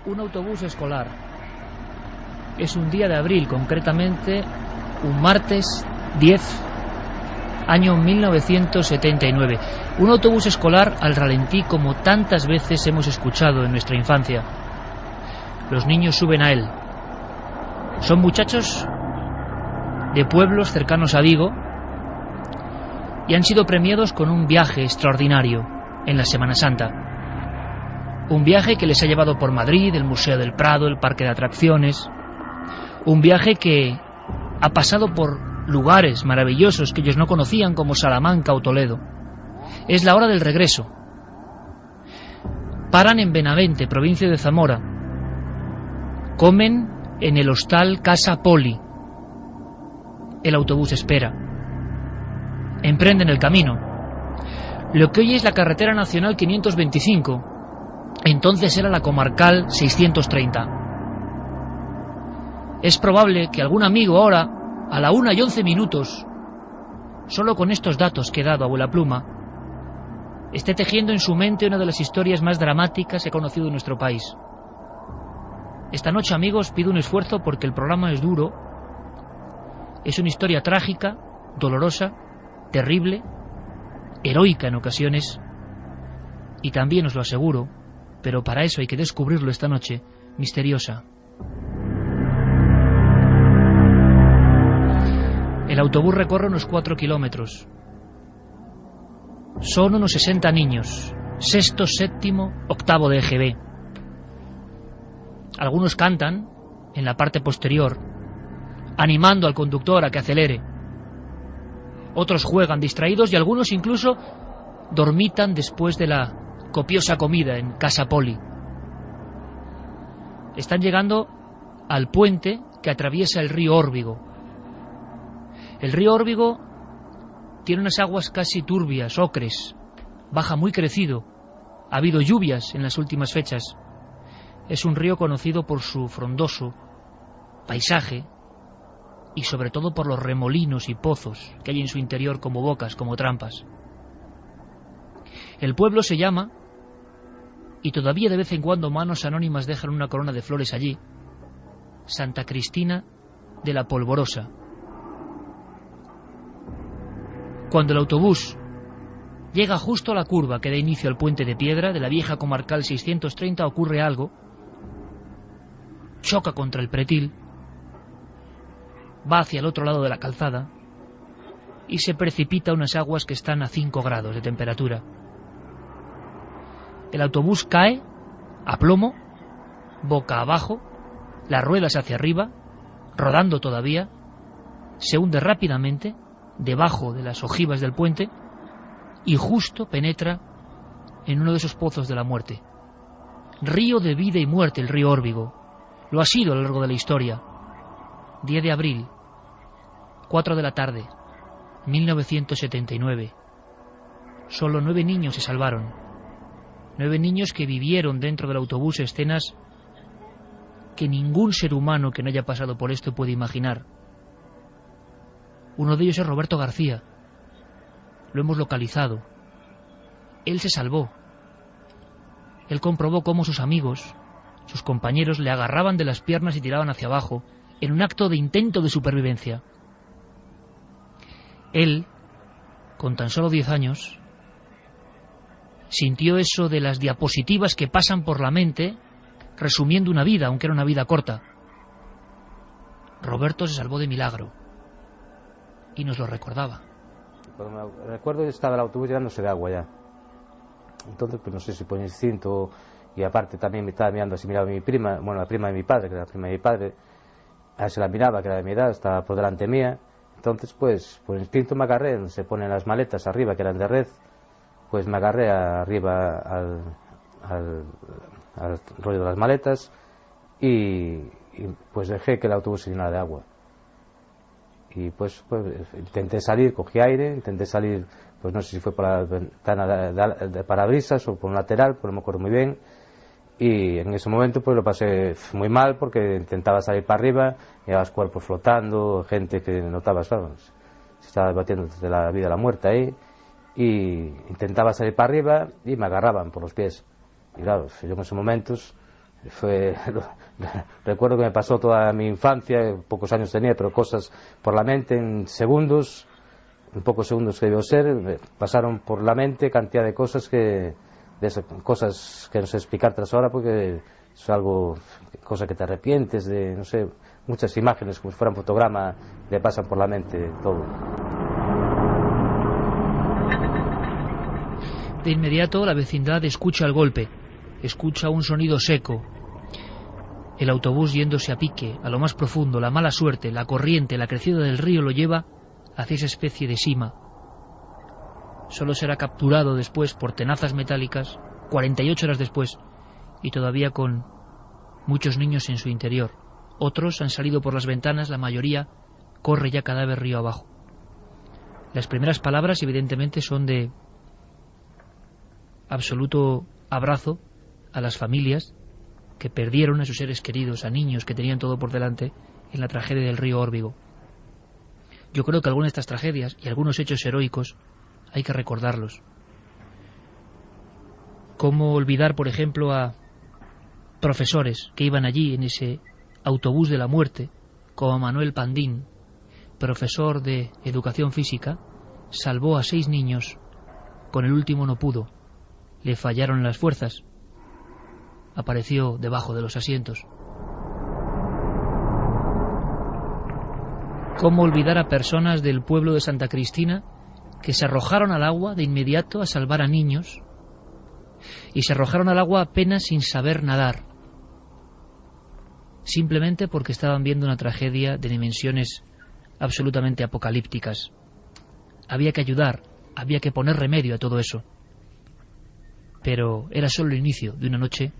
un autobús escolar. Es un día de abril, concretamente un martes 10, año 1979. Un autobús escolar al ralentí, como tantas veces hemos escuchado en nuestra infancia. Los niños suben a él. Son muchachos de pueblos cercanos a Vigo y han sido premiados con un viaje extraordinario en la Semana Santa. Un viaje que les ha llevado por Madrid, el Museo del Prado, el Parque de Atracciones. Un viaje que ha pasado por lugares maravillosos que ellos no conocían, como Salamanca o Toledo. Es la hora del regreso. Paran en Benavente, provincia de Zamora. Comen en el hostal Casa Poli. El autobús espera. Emprenden el camino. Lo que hoy es la carretera nacional 525, entonces era la comarcal 630. Es probable que algún amigo ahora, a la 1:11, solo con estos datos que he dado a vuela pluma, esté tejiendo en su mente una de las historias más dramáticas que he conocido en nuestro país. Esta noche, amigos, pido un esfuerzo porque el programa es duro. Es una historia trágica, dolorosa, terrible, heroica en ocasiones, y también, os lo aseguro, pero para eso hay que descubrirlo esta noche, misteriosa. El autobús recorre unos 4 kilómetros. Son unos 60 niños, sexto, séptimo, octavo de EGB. Algunos cantan en la parte posterior, animando al conductor a que acelere. Otros juegan distraídos y algunos incluso dormitan después de la copiosa comida en Casa Poli. Están llegando al puente que atraviesa el río Órbigo. El río Órbigo tiene unas aguas casi turbias, ocres, baja muy crecido. Ha habido lluvias en las últimas fechas. Es un río conocido por su frondoso paisaje y sobre todo por los remolinos y pozos que hay en su interior, como bocas, como trampas. El pueblo se llama, y todavía de vez en cuando manos anónimas dejan una corona de flores allí, Santa Cristina de la Polvorosa. Cuando el autobús llega justo a la curva que da inicio al puente de piedra de la vieja comarcal 630, ocurre algo. Choca contra el pretil, va hacia el otro lado de la calzada y se precipita a unas aguas que están a 5 grados de temperatura. El autobús cae a plomo, boca abajo, las ruedas hacia arriba, rodando todavía, se hunde rápidamente debajo de las ojivas del puente y justo penetra en uno de esos pozos de la muerte. Río de vida y muerte el río Órbigo. Lo ha sido a lo largo de la historia. 10 de abril, 4 de la tarde, 1979. Solo 9 niños se salvaron. 9 niños que vivieron dentro del autobús escenas que ningún ser humano que no haya pasado por esto puede imaginar. Uno de ellos es Roberto García. Lo hemos localizado. Él se salvó. Él comprobó cómo sus amigos, sus compañeros, le agarraban de las piernas y tiraban hacia abajo, en un acto de intento de supervivencia. Él, con tan solo 10 años, sintió eso de las diapositivas que pasan por la mente, resumiendo una vida, aunque era una vida corta. Roberto se salvó de milagro y nos lo recordaba. Cuando me recuerdo, estaba el autobús llenándose de agua ya. Entonces, pues no sé si ponía el cinto, y aparte también me estaba mirando así, miraba a mi prima, bueno, la prima de mi padre, que era la prima de mi padre, a ver si la miraba, que era de mi edad, estaba por delante mía. Entonces, pues por instinto me agarré, donde se ponen las maletas arriba, que eran de red, pues me agarré arriba al rollo de las maletas y pues dejé que el autobús se llenara de agua. Y pues intenté salir, cogí aire, intenté salir, pues no sé si fue por la ventana de parabrisas o por un lateral, pues no me acuerdo muy bien. Y en ese momento pues lo pasé muy mal porque intentaba salir para arriba, llevabas cuerpos flotando, gente que notabas, claro, se estaba debatiendo entre la vida y la muerte ahí, y intentaba salir para arriba y me agarraban por los pies. Y claro, yo en esos momentos Recuerdo que me pasó toda mi infancia, pocos años tenía, pero cosas por la mente en segundos, en pocos segundos que debió ser, me pasaron por la mente cantidad de cosas cosas que no sé explicar tras ahora, porque es algo, cosa que te arrepientes de, no sé, muchas imágenes como si fuera un fotograma, le pasan por la mente todo. De inmediato la vecindad escucha el golpe, escucha un sonido seco. El autobús yéndose a pique, a lo más profundo, la mala suerte, la corriente, la crecida del río lo lleva hacia esa especie de sima. Solo será capturado después por tenazas metálicas, 48 horas después, y todavía con muchos niños en su interior. Otros han salido por las ventanas, la mayoría corre ya cadáver río abajo. Las primeras palabras evidentemente son de absoluto abrazo a las familias que perdieron a sus seres queridos, a niños que tenían todo por delante en la tragedia del río Órbigo. Yo creo que algunas de estas tragedias y algunos hechos heroicos hay que recordarlos. ¿Cómo olvidar, por ejemplo, a profesores que iban allí en ese autobús de la muerte, como Manuel Pandín, profesor de educación física, salvó a 6 niños, con el último no pudo, le fallaron las fuerzas, apareció debajo de los asientos. ¿Cómo olvidar a personas del pueblo de Santa Cristina que se arrojaron al agua de inmediato a salvar a niños, y se arrojaron al agua apenas sin saber nadar, simplemente porque estaban viendo una tragedia de dimensiones absolutamente apocalípticas? Había que ayudar, había que poner remedio a todo eso, pero era solo el inicio de una noche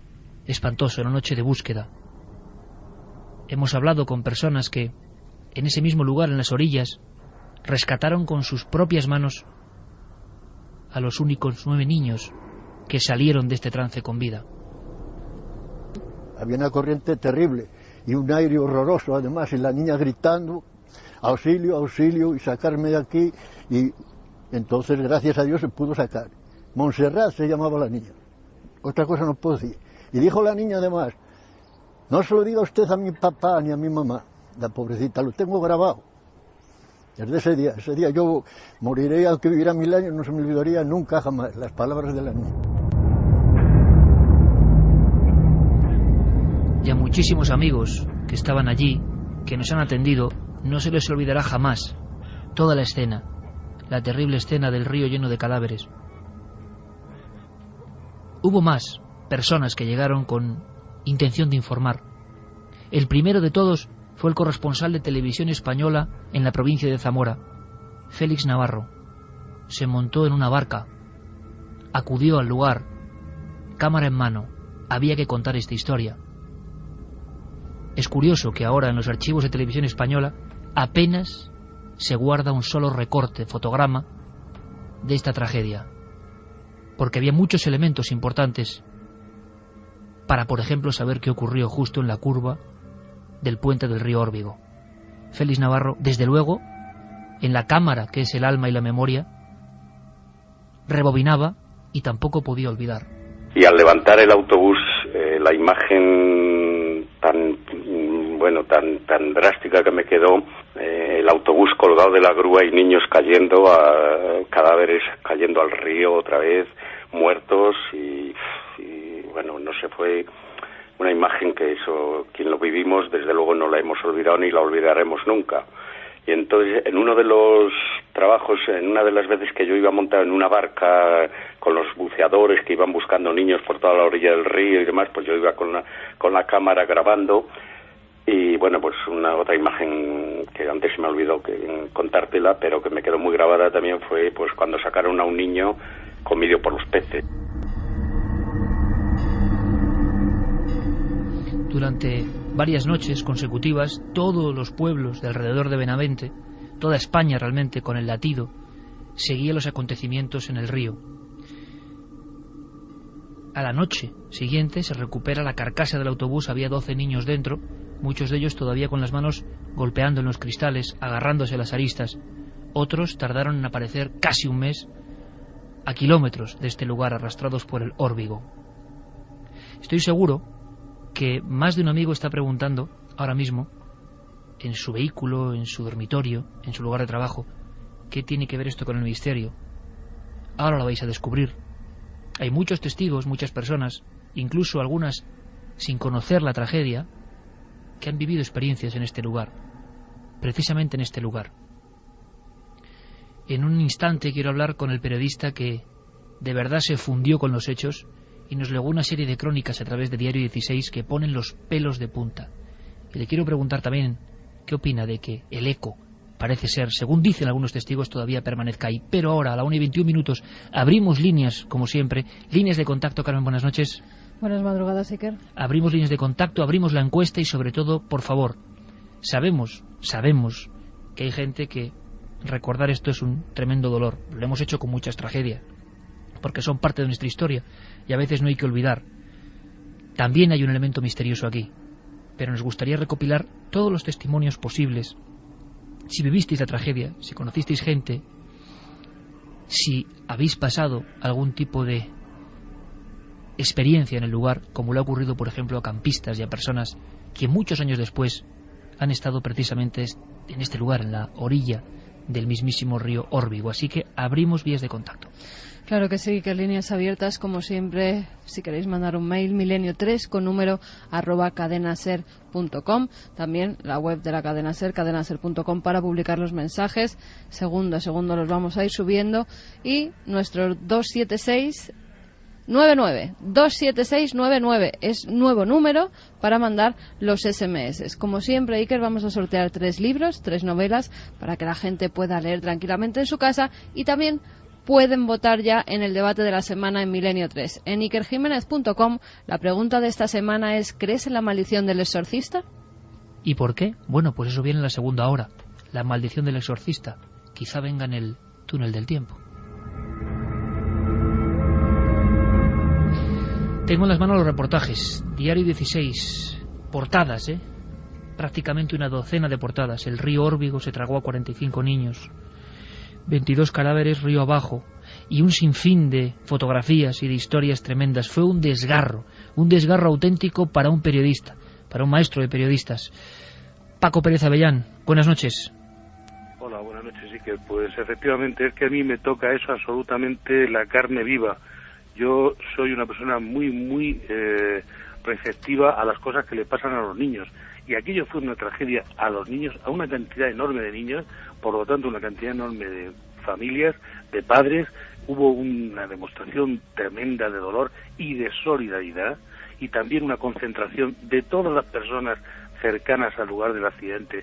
espantosa, una noche de búsqueda. Hemos hablado con personas que en ese mismo lugar, en las orillas, rescataron con sus propias manos a los únicos 9 niños que salieron de este trance con vida. Había una corriente terrible y un aire horroroso además, y la niña gritando auxilio, auxilio, y sacarme de aquí, y entonces gracias a Dios se pudo sacar. Montserrat se llamaba la niña, otra cosa no puedo decir. Y dijo la niña además: no se lo diga usted a mi papá ni a mi mamá, la pobrecita, lo tengo grabado. Desde ese día yo moriré, aunque viviera 1000 años, no se me olvidaría nunca jamás las palabras de la niña. Y a muchísimos amigos que estaban allí, que nos han atendido, no se les olvidará jamás toda la escena, la terrible escena del río lleno de cadáveres. Hubo más personas que llegaron con intención de informar. El primero de todos fue el corresponsal de Televisión Española en la provincia de Zamora, Félix Navarro. Se montó en una barca, acudió al lugar, cámara en mano. Había que contar esta historia. Es curioso que ahora en los archivos de Televisión Española apenas se guarda un solo recorte, fotograma de esta tragedia, porque había muchos elementos importantes para, por ejemplo, saber qué ocurrió justo en la curva del puente del río Órbigo. Félix Navarro, desde luego, en la cámara que es el alma y la memoria, rebobinaba y tampoco podía olvidar. Y al levantar el autobús, la imagen tan drástica que me quedó, el autobús colgado de la grúa y niños cayendo, cadáveres cayendo al río otra vez, muertos, y bueno, no sé, fue una imagen que eso, quien lo vivimos, desde luego no la hemos olvidado ni la olvidaremos nunca. Y entonces, en uno de los trabajos, en una de las veces que yo iba montado en una barca con los buceadores que iban buscando niños por toda la orilla del río y demás, pues yo iba con la cámara grabando. Y bueno, pues una otra imagen que antes se me olvidó contártela, pero que me quedó muy grabada también, fue pues cuando sacaron a un niño comido por los peces. Durante varias noches consecutivas, todos los pueblos de alrededor de Benavente, toda España realmente, con el latido, seguía los acontecimientos en el río. A la noche siguiente se recupera la carcasa del autobús, había 12 niños dentro, muchos de ellos todavía con las manos golpeando en los cristales, agarrándose a las aristas. Otros tardaron en aparecer casi un mes a kilómetros de este lugar, arrastrados por el Órbigo. Estoy seguro que que más de un amigo está preguntando ahora mismo, en su vehículo, en su dormitorio, en su lugar de trabajo, ¿qué tiene que ver esto con el misterio? Ahora lo vais a descubrir. Hay muchos testigos, muchas personas, incluso algunas sin conocer la tragedia, que han vivido experiencias en este lugar, precisamente en este lugar. En un instante quiero hablar con el periodista que de verdad se fundió con los hechos y nos legó una serie de crónicas a través de Diario 16 que ponen los pelos de punta. Y le quiero preguntar también qué opina de que el eco, parece ser, según dicen algunos testigos, todavía permanezca ahí. Pero ahora, a la 1:21, abrimos líneas, como siempre, líneas de contacto. Carmen, buenas noches. Buenas madrugadas, Iker. Abrimos líneas de contacto, abrimos la encuesta y sobre todo, por favor, sabemos que hay gente que recordar esto es un tremendo dolor. Lo hemos hecho con muchas tragedias, porque son parte de nuestra historia y a veces no hay que olvidar. También hay un elemento misterioso aquí, pero nos gustaría recopilar todos los testimonios posibles. Si vivisteis la tragedia, si conocisteis gente, si habéis pasado algún tipo de experiencia en el lugar, como le ha ocurrido, por ejemplo, a campistas y a personas que muchos años después han estado precisamente en este lugar, en la orilla del mismísimo río Órbigo. Así que abrimos vías de contacto. Claro que sí, que líneas abiertas, como siempre. Si queréis mandar un mail, milenio3 con número @cadenaser.com. También la web de la cadena Ser, cadenaser.com, para publicar los mensajes. Segundo a segundo los vamos a ir subiendo. Y nuestro 27699 es nuevo número para mandar los SMS. Como siempre, Iker, vamos a sortear 3 libros, 3 novelas, para que la gente pueda leer tranquilamente en su casa, y también pueden votar ya en el debate de la semana en Milenio 3. En ikerjimenez.com la pregunta de esta semana es: ¿crees en la maldición del exorcista? ¿Y por qué? Bueno, pues eso viene en la segunda hora. La maldición del exorcista. Quizá venga en el túnel del tiempo. Tengo en las manos los reportajes. Diario 16. Portadas, prácticamente una docena de portadas. El río Órbigo se tragó a 45 niños. 22 cadáveres río abajo. Y un sinfín de fotografías y de historias tremendas. Fue un desgarro auténtico para un periodista, para un maestro de periodistas. Paco Pérez Avellán, buenas noches. Hola, buenas noches, Iker. Pues efectivamente es que a mí me toca eso absolutamente, la carne viva. Yo soy una persona muy receptiva a las cosas que le pasan a los niños. Y aquello fue una tragedia a los niños, a una cantidad enorme de niños, por lo tanto una cantidad enorme de familias, de padres. Hubo una demostración tremenda de dolor y de solidaridad, y también una concentración de todas las personas cercanas al lugar del accidente.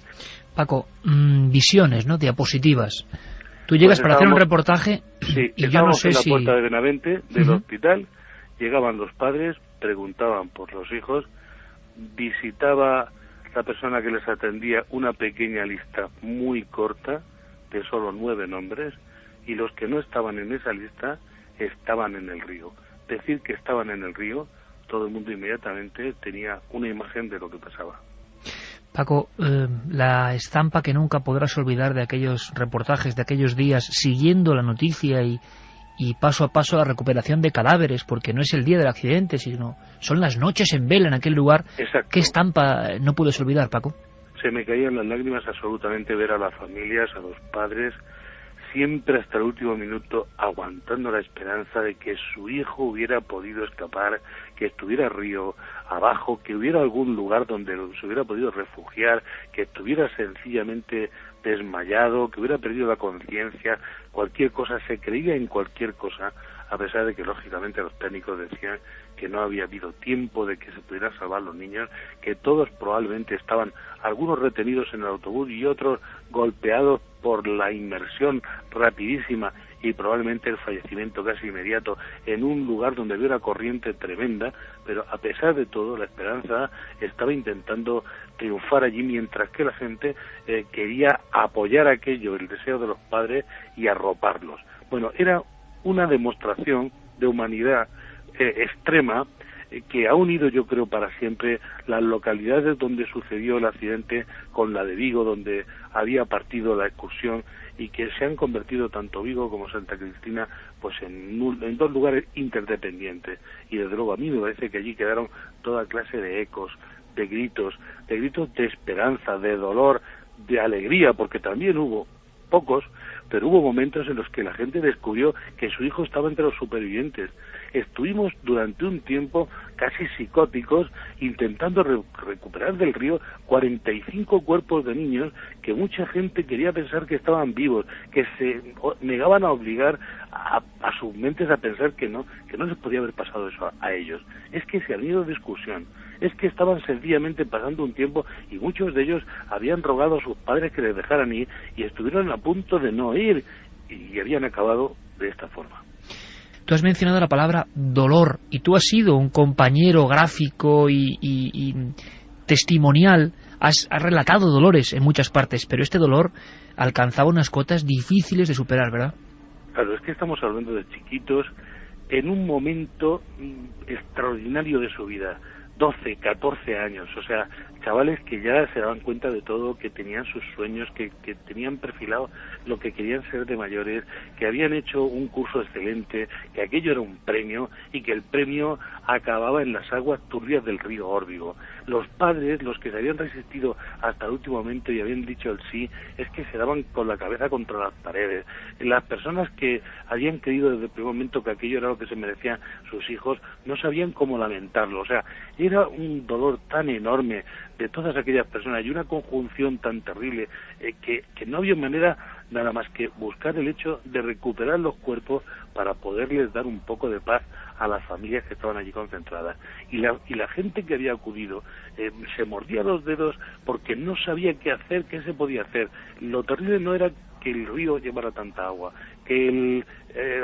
Paco, visiones, ¿no?, diapositivas. Tú llegas para hacer un reportaje, sí, y yo no sé si... en la puerta de Benavente, del hospital, llegaban los padres, preguntaban por los hijos, visitaba la persona que les atendía una pequeña lista muy corta, de solo 9 nombres, y los que no estaban en esa lista estaban en el río. Decir que estaban en el río, todo el mundo inmediatamente tenía una imagen de lo que pasaba. Paco, la estampa que nunca podrás olvidar de aquellos reportajes, de aquellos días, siguiendo la noticia y paso a paso la recuperación de cadáveres, porque no es el día del accidente, sino son las noches en vela en aquel lugar. Exacto. ¿Qué estampa no puedes olvidar, Paco? Se me caían las lágrimas absolutamente ver a las familias, a los padres, siempre hasta el último minuto aguantando la esperanza de que su hijo hubiera podido escapar, que estuviera río abajo, que hubiera algún lugar donde se hubiera podido refugiar, que estuviera sencillamente desmayado, que hubiera perdido la conciencia, cualquier cosa. Se creía en cualquier cosa, a pesar de que lógicamente los técnicos decían que no había habido tiempo de que se pudieran salvar los niños, que todos probablemente estaban, algunos retenidos en el autobús y otros golpeados por la inmersión rapidísima y probablemente el fallecimiento casi inmediato en un lugar donde había una corriente tremenda. Pero a pesar de todo, la esperanza estaba intentando triunfar allí, mientras que la gente quería apoyar aquello, el deseo de los padres, y arroparlos. Bueno, era una demostración de humanidad extrema, que ha unido, yo creo, para siempre las localidades donde sucedió el accidente con la de Vigo, donde había partido la excursión, y que se han convertido tanto Vigo como Santa Cristina pues en dos lugares interdependientes. Y desde luego a mí me parece que allí quedaron toda clase de ecos, de gritos de esperanza, de dolor, de alegría, porque también hubo pocos, pero hubo momentos en los que la gente descubrió que su hijo estaba entre los supervivientes. Estuvimos durante un tiempo casi psicóticos intentando recuperar del río 45 cuerpos de niños que mucha gente quería pensar que estaban vivos, que se negaban a obligar a sus mentes a pensar que no les podía haber pasado eso a ellos. Es que se han ido de excursión, es que estaban sencillamente pasando un tiempo y muchos de ellos habían rogado a sus padres que les dejaran ir y estuvieron a punto de no ir y habían acabado de esta forma. Tú has mencionado la palabra dolor y tú has sido un compañero gráfico y testimonial, has relatado dolores en muchas partes, pero este dolor alcanzaba unas cotas difíciles de superar, ¿verdad? Claro, es que estamos hablando de chiquitos en un momento extraordinario de su vida, 12, 14 años, o sea, chavales que ya se daban cuenta de todo, que tenían sus sueños, que tenían perfilado lo que querían ser de mayores, que habían hecho un curso excelente, que aquello era un premio y que el premio acababa en las aguas turbias del río Órbigo. Los padres, los que se habían resistido hasta el último momento y habían dicho el sí, es que se daban con la cabeza contra las paredes. Las personas que habían creído desde el primer momento que aquello era lo que se merecían sus hijos, no sabían cómo lamentarlo. O sea, era un dolor tan enorme de todas aquellas personas y una conjunción tan terrible que no había manera nada más que buscar el hecho de recuperar los cuerpos para poderles dar un poco de paz a las familias que estaban allí concentradas. Y la gente que había acudido se mordía los dedos porque no sabía qué hacer, qué se podía hacer. Lo terrible no era que el río llevara tanta agua, que el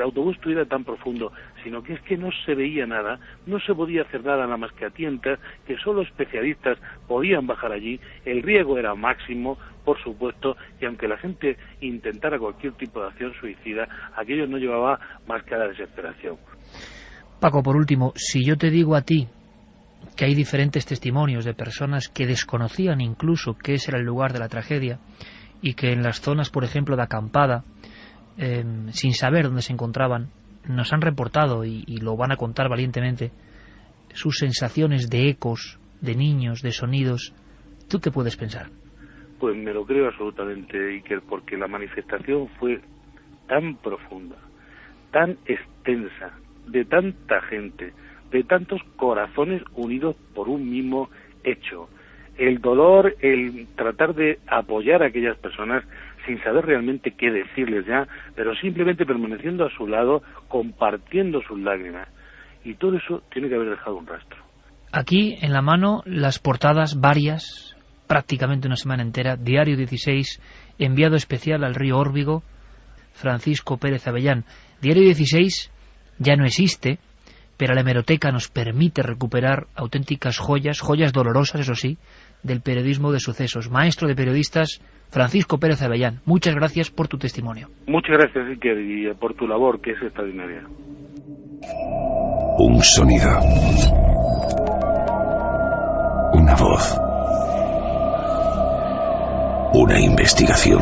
autobús estuviera tan profundo, sino que es que no se veía nada, no se podía hacer nada más que a tientas, que solo especialistas podían bajar allí, el riesgo era máximo, por supuesto, y aunque la gente intentara cualquier tipo de acción suicida, aquello no llevaba más que a la desesperación. Paco, por último, si yo te digo a ti que hay diferentes testimonios de personas que desconocían incluso que ese era el lugar de la tragedia, y que en las zonas, por ejemplo, de acampada, sin saber dónde se encontraban, nos han reportado, y lo van a contar valientemente, sus sensaciones de ecos, de niños, de sonidos, ¿tú qué puedes pensar? Pues me lo creo absolutamente, Iker, porque la manifestación fue tan profunda, tan extensa, de tanta gente, de tantos corazones unidos por un mismo hecho. El dolor, el tratar de apoyar a aquellas personas sin saber realmente qué decirles ya, pero simplemente permaneciendo a su lado, compartiendo sus lágrimas. Y todo eso tiene que haber dejado un rastro. Aquí, en la mano, las portadas varias, prácticamente una semana entera, Diario 16, enviado especial al río Órbigo, Francisco Pérez Avellán. Diario 16 ya no existe, pero la hemeroteca nos permite recuperar auténticas joyas, joyas dolorosas, eso sí, del periodismo de sucesos. Maestro de periodistas, Francisco Pérez Avellán, muchas gracias por tu testimonio. Muchas gracias, Iker, y por tu labor, que es extraordinaria. Un sonido. Una voz. Una investigación.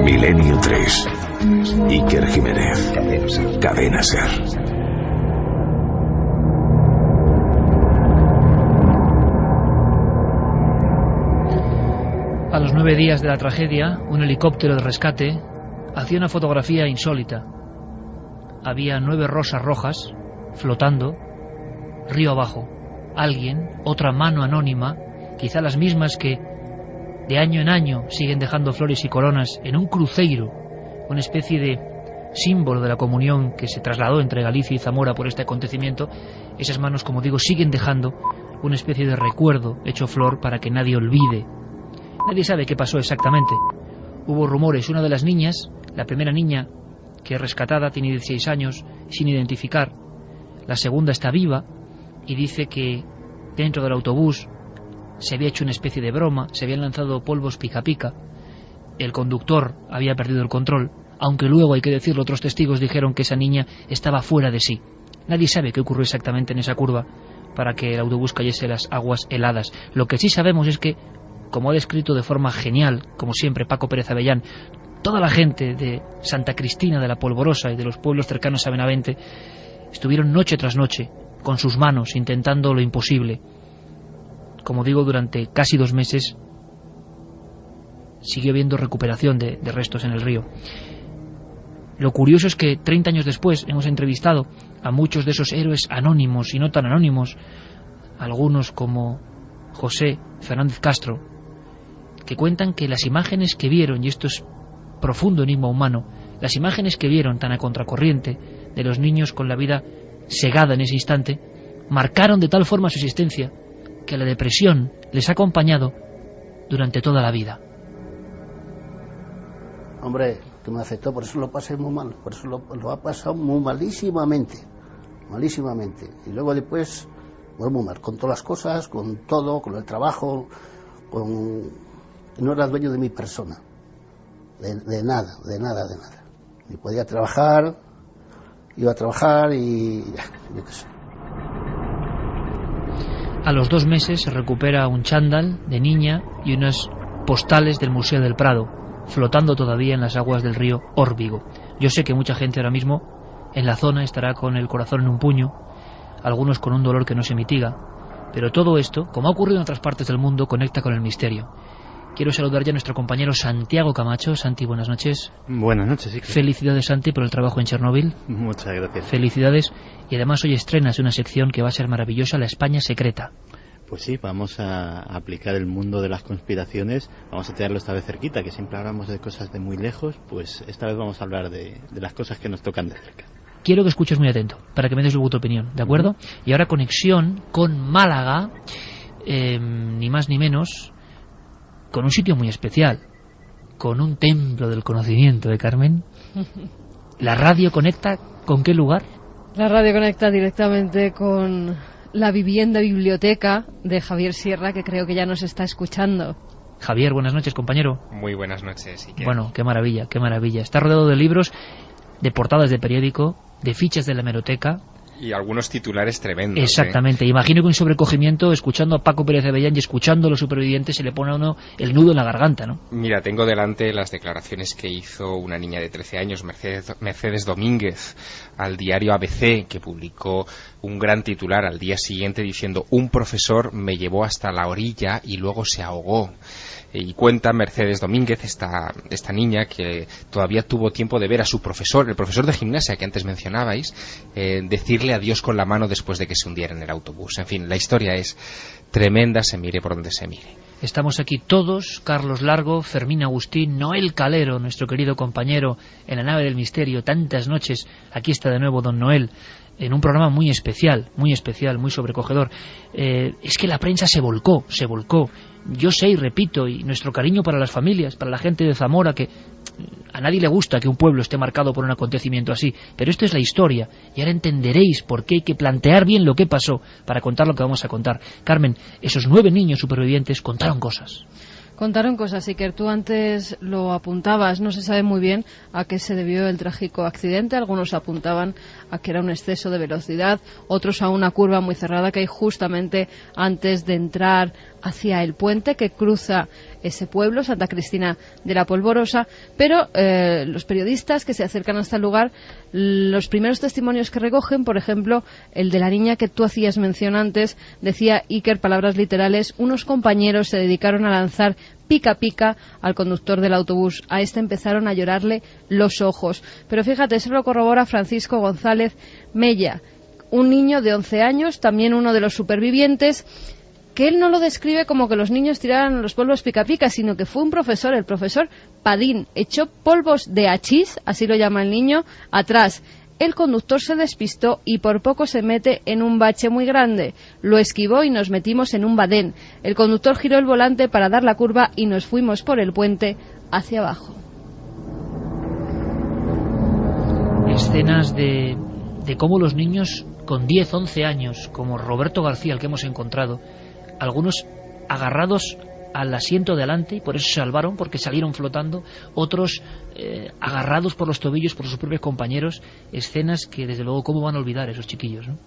Milenio 3. Iker Jiménez. Cadena SER. A los 9 días de la tragedia, un helicóptero de rescate hacía una fotografía insólita. Había 9 rosas rojas flotando río abajo. Alguien, otra mano anónima, quizá las mismas que de año en año siguen dejando flores y coronas en un cruceiro, una especie de símbolo de la comunión que se trasladó entre Galicia y Zamora por este acontecimiento. Esas manos, como digo, siguen dejando una especie de recuerdo hecho flor para que nadie olvide. Nadie sabe qué pasó exactamente. Hubo rumores. Una de las niñas, la primera niña que es rescatada, tiene 16 años, sin identificar. La segunda está viva y dice que dentro del autobús se había hecho una especie de broma, se habían lanzado polvos pica pica. El conductor había perdido el control, aunque luego, hay que decirlo, otros testigos dijeron que esa niña estaba fuera de sí. Nadie sabe qué ocurrió exactamente en esa curva para que el autobús cayese las aguas heladas. Lo que sí sabemos es que, como ha descrito de forma genial, como siempre, Paco Pérez Avellán, toda la gente de Santa Cristina de la Polvorosa y de los pueblos cercanos a Benavente estuvieron noche tras noche con sus manos intentando lo imposible. Como digo, durante casi 2 meses siguió habiendo recuperación de restos en el río. Lo curioso es que 30 años después hemos entrevistado a muchos de esos héroes anónimos y no tan anónimos, algunos como José Fernández Castro, que cuentan que las imágenes que vieron, y esto es profundo enigma humano, las imágenes que vieron tan a contracorriente de los niños con la vida segada en ese instante, marcaron de tal forma su existencia que la depresión les ha acompañado durante toda la vida. Hombre, que me afectó, por eso lo pasé muy mal, por eso lo ha pasado muy malísimamente. Y luego después, bueno, muy mal, con todas las cosas, con todo, con el trabajo, no era dueño de mi persona, de nada. Ni podía trabajar, iba a trabajar y yo qué sé. A los 2 meses se recupera un chándal de niña y unas postales del Museo del Prado, flotando todavía en las aguas del río Órbigo. Yo sé que mucha gente ahora mismo en la zona estará con el corazón en un puño, algunos con un dolor que no se mitiga, pero todo esto, como ha ocurrido en otras partes del mundo, conecta con el misterio. Quiero saludar ya a nuestro compañero Santiago Camacho. Santi, buenas noches. Buenas noches, sí. Felicidades, Santi, por el trabajo en Chernóbil. Muchas gracias. Felicidades. Y además hoy estrenas una sección que va a ser maravillosa, La España Secreta. Pues sí, vamos a aplicar el mundo de las conspiraciones. Vamos a tenerlo esta vez cerquita, que siempre hablamos de cosas de muy lejos. Pues esta vez vamos a hablar de las cosas que nos tocan de cerca. Quiero que escuches muy atento, para que me des tu opinión, ¿de acuerdo? Y ahora conexión con Málaga, ni más ni menos, con un sitio muy especial, con un templo del conocimiento, Carmen. ¿La radio conecta con qué lugar? La radio conecta directamente con la vivienda biblioteca de Javier Sierra, que creo que ya nos está escuchando. Javier, buenas noches, compañero. Muy buenas noches. Bueno, qué maravilla, qué maravilla. Está rodeado de libros, de portadas de periódico, de fichas de la hemeroteca. Y algunos titulares tremendos. Exactamente. Imagino que un sobrecogimiento, escuchando a Paco Pérez Avellán y escuchando a los supervivientes, se le pone a uno el nudo en la garganta, ¿no? Mira, tengo delante las declaraciones que hizo una niña de 13 años, Mercedes Domínguez, al diario ABC, que publicó un gran titular al día siguiente diciendo: un profesor me llevó hasta la orilla y luego se ahogó. Y cuenta Mercedes Domínguez, esta niña, que todavía tuvo tiempo de ver a su profesor, el profesor de gimnasia que antes mencionabais, decirle adiós con la mano después de que se hundiera en el autobús. En fin, la historia es tremenda, se mire por donde se mire. Estamos aquí todos, Carlos Largo, Fermín Agustín, Noel Calero, nuestro querido compañero en la nave del misterio, tantas noches. Aquí está de nuevo don Noel, en un programa muy especial, muy sobrecogedor. Es que la prensa se volcó. Yo sé y repito, y nuestro cariño para las familias, para la gente de Zamora, que a nadie le gusta que un pueblo esté marcado por un acontecimiento así, pero esto es la historia, y ahora entenderéis por qué hay que plantear bien lo que pasó para contar lo que vamos a contar. Carmen, esos 9 niños supervivientes contaron cosas. Contaron cosas, Iker, tú antes lo apuntabas, no se sabe muy bien a qué se debió el trágico accidente. Algunos apuntaban a que era un exceso de velocidad, otros a una curva muy cerrada que hay justamente antes de entrar hacia el puente que cruza ese pueblo, Santa Cristina de la Polvorosa, pero los periodistas que se acercan hasta el lugar, los primeros testimonios que recogen, por ejemplo, el de la niña que tú hacías mención antes, decía Iker, palabras literales: unos compañeros se dedicaron a lanzar pica pica al conductor del autobús. A este empezaron a llorarle los ojos. Pero fíjate, eso lo corrobora Francisco González Mella, un niño de 11 años, también uno de los supervivientes, que él no lo describe como que los niños tiraran los polvos pica pica, sino que fue un profesor, el profesor Padín, echó polvos de hachís, así lo llama el niño, atrás. El conductor se despistó y por poco se mete en un bache muy grande. Lo esquivó y nos metimos en un badén. El conductor giró el volante para dar la curva y nos fuimos por el puente hacia abajo. Escenas de cómo los niños con 10, 11 años, como Roberto García, el que hemos encontrado, algunos agarrados al asiento de adelante y por eso se salvaron, porque salieron flotando, otros agarrados por los tobillos por sus propios compañeros. Escenas que desde luego cómo van a olvidar esos chiquillos, ¿no?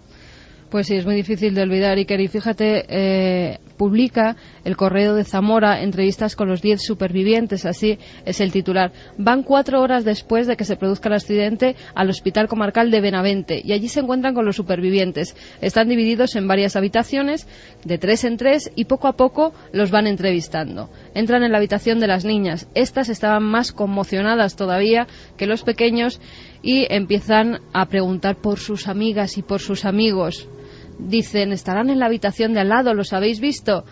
Pues sí, es muy difícil de olvidar, Iker. Y fíjate, publica el Correo de Zamora entrevistas con los 10 supervivientes, así es el titular. Van 4 horas después de que se produzca el accidente al Hospital Comarcal de Benavente y allí se encuentran con los supervivientes. Están divididos en varias habitaciones, de 3 en 3, y poco a poco los van entrevistando. Entran en la habitación de las niñas. Estas estaban más conmocionadas todavía que los pequeños y empiezan a preguntar por sus amigas y por sus amigos. Dicen, estarán en la habitación de al lado, ¿los habéis visto?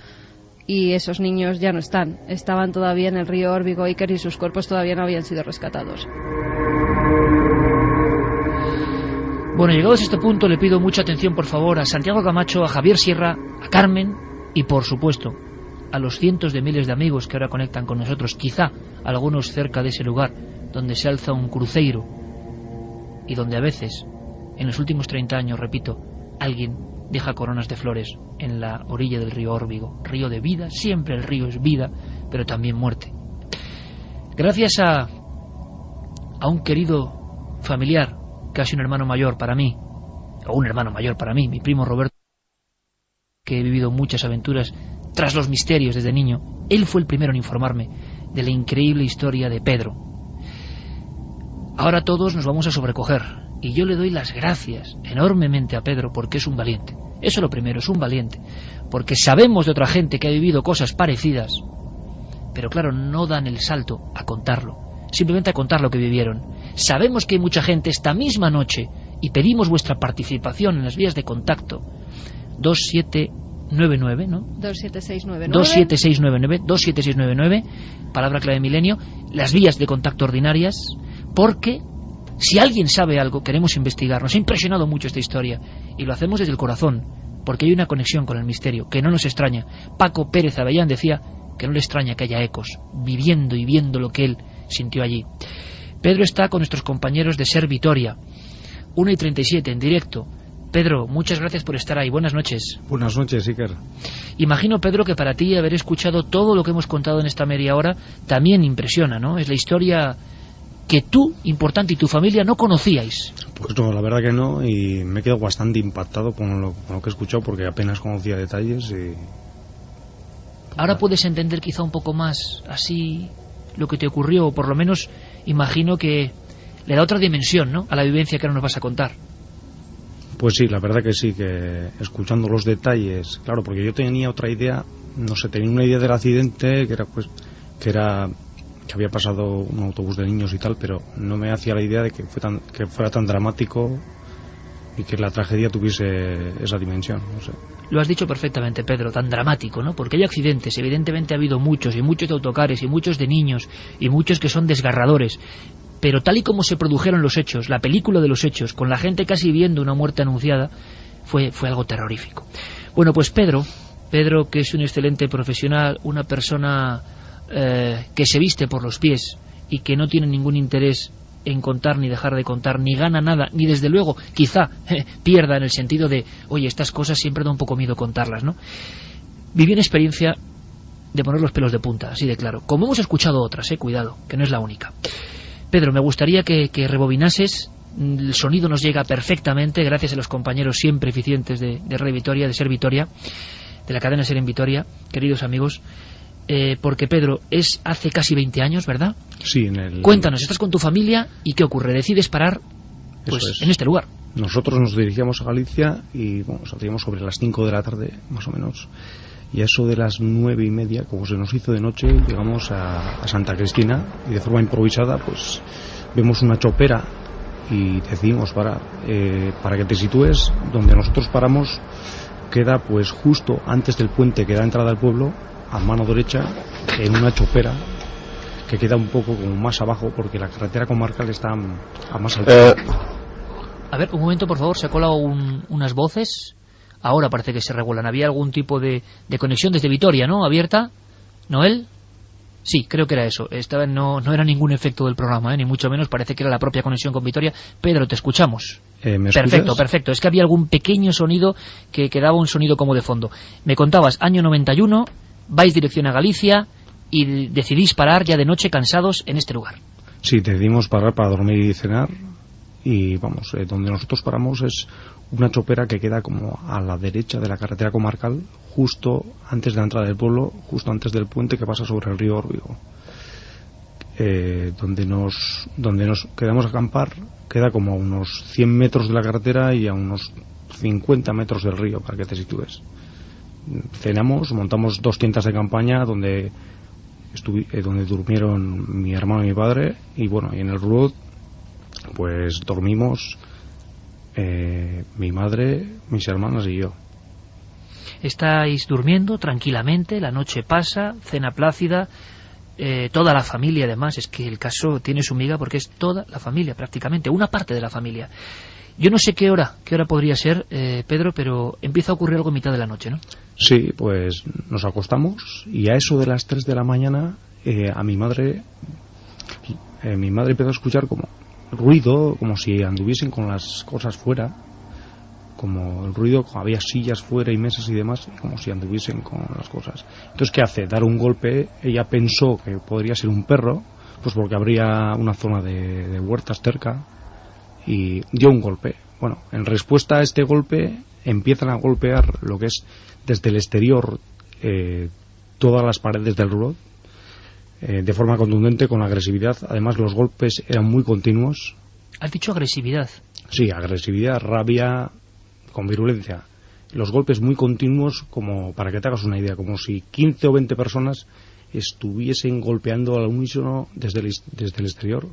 Y esos niños ya no están. Estaban todavía en el río Órbigo, Iker, y sus cuerpos todavía no habían sido rescatados. Bueno, llegados a este punto le pido mucha atención, por favor, a Santiago Camacho, a Javier Sierra, a Carmen y, por supuesto, a los cientos de miles de amigos que ahora conectan con nosotros, quizá algunos cerca de ese lugar donde se alza un cruceiro y donde a veces, en los últimos 30 años, repito, alguien deja coronas de flores en la orilla del río Órbigo. Río de vida, siempre el río es vida, pero también muerte. Gracias a un querido familiar, casi un hermano mayor para mí, o un hermano mayor para mí, mi primo Roberto, que he vivido muchas aventuras tras los misterios desde niño. Él fue el primero en informarme de la increíble historia de Pedro. Ahora todos nos vamos a sobrecoger, y yo le doy las gracias enormemente a Pedro porque es un valiente. Eso lo primero, es un valiente, porque sabemos de otra gente que ha vivido cosas parecidas, pero claro, no dan el salto a contarlo, simplemente a contar lo que vivieron. Sabemos que hay mucha gente esta misma noche, y pedimos vuestra participación en las vías de contacto. 2799, ¿no? 27699. 27699, palabra clave milenio, las vías de contacto ordinarias, porque si alguien sabe algo, queremos investigar. Nos ha impresionado mucho esta historia y lo hacemos desde el corazón, porque hay una conexión con el misterio, que no nos extraña. Paco Pérez Avellán decía que no le extraña que haya ecos, viviendo y viendo lo que él sintió allí. Pedro está con nuestros compañeros de Ser Vitoria, 1:37 en directo. Pedro, muchas gracias por estar ahí. Buenas noches. Buenas noches, Iker. Imagino, Pedro, que para ti haber escuchado todo lo que hemos contado en esta media hora también impresiona, ¿no? Es la historia que tú, importante, y tu familia no conocíais. Pues no, la verdad que no, y me he quedado bastante impactado con lo que he escuchado, porque apenas conocía detalles y... Ahora puedes entender quizá un poco más así lo que te ocurrió, o por lo menos imagino que le da otra dimensión, ¿no?, a la vivencia que ahora nos vas a contar. Pues sí, la verdad que sí, que escuchando los detalles, claro, porque yo tenía otra idea, no sé, tenía una idea del accidente que era que había pasado un autobús de niños y tal, pero no me hacía la idea de que fuera tan dramático y que la tragedia tuviese esa dimensión, no sé. Lo has dicho perfectamente, Pedro, tan dramático, ¿no? Porque hay accidentes, evidentemente ha habido muchos, y muchos de autocares, y muchos de niños, y muchos que son desgarradores, pero tal y como se produjeron los hechos, la película de los hechos, con la gente casi viendo una muerte anunciada, fue algo terrorífico. Bueno, pues Pedro, que es un excelente profesional, una persona que se viste por los pies y que no tiene ningún interés en contar ni dejar de contar, ni gana nada, ni desde luego quizá pierda, en el sentido de, oye, estas cosas siempre da un poco miedo contarlas, ¿no? Viví una experiencia de poner los pelos de punta, así de claro, como hemos escuchado otras, cuidado, que no es la única. Pedro, me gustaría que rebobinases. El sonido nos llega perfectamente gracias a los compañeros siempre eficientes de Radio Vitoria, de Ser Vitoria, de la cadena Ser en Vitoria, queridos amigos. Porque Pedro, es hace casi 20 años, ¿verdad? Sí, Cuéntanos, estás con tu familia y ¿qué ocurre? Decides parar pues en este lugar. Nosotros nos dirigíamos a Galicia y bueno, saldríamos sobre las 5 de la tarde, más o menos, y a eso de las 9:30, como se nos hizo de noche, llegamos a Santa Cristina y de forma improvisada pues vemos una chopera y decidimos parar. Para que te sitúes, donde nosotros paramos queda pues justo antes del puente que da entrada al pueblo, a mano derecha, en una chopera que queda un poco como más abajo porque la carretera comarcal está a más altura. A ver, un momento, por favor, se ha colado unas voces. Ahora parece que se regulan. Había algún tipo de conexión desde Vitoria, ¿no? ¿Abierta? ¿Noel? Sí, creo que era eso. No era ningún efecto del programa, ni mucho menos. Parece que era la propia conexión con Vitoria. Pedro, te escuchamos. ¿Me perfecto, escuchas? Perfecto. Es que había algún pequeño sonido que daba un sonido como de fondo. Me contabas, año 91, vais dirección a Galicia y decidís parar ya de noche cansados en este lugar. Sí, decidimos parar para dormir y cenar, y vamos, donde nosotros paramos es una chopera que queda como a la derecha de la carretera comarcal, justo antes de la entrada del pueblo, justo antes del puente que pasa sobre el río Órbigo. Donde nos quedamos a acampar queda como a unos 100 metros de la carretera y a unos 50 metros del río, para que te sitúes. Cenamos, montamos 2 tiendas de campaña donde durmieron mi hermano y mi padre, y bueno, y en el roulotte pues dormimos mi madre, mis hermanas y yo. Estáis durmiendo tranquilamente, la noche pasa, cena plácida, toda la familia, además, es que el caso tiene su miga porque es toda la familia prácticamente, una parte de la familia. Yo no sé qué hora podría ser, Pedro, pero empieza a ocurrir algo en mitad de la noche, ¿no? Sí, pues nos acostamos y a eso de las 3 de la mañana a mi madre empezó a escuchar como ruido, como si anduviesen con las cosas fuera, como el ruido, había sillas fuera y mesas y demás, como si anduviesen con las cosas. Entonces, ¿qué hace? Dar un golpe. Ella pensó que podría ser un perro, pues porque habría una zona de huertas cerca, y dio un golpe. Bueno, en respuesta a este golpe empiezan a golpear lo que es desde el exterior todas las paredes del roulotte de forma contundente, con agresividad. Además, los golpes eran muy continuos. ¿Has dicho agresividad? Sí, agresividad, rabia, con virulencia. Los golpes muy continuos, como para que te hagas una idea, como si 15 o 20 personas estuviesen golpeando al unísono desde el exterior,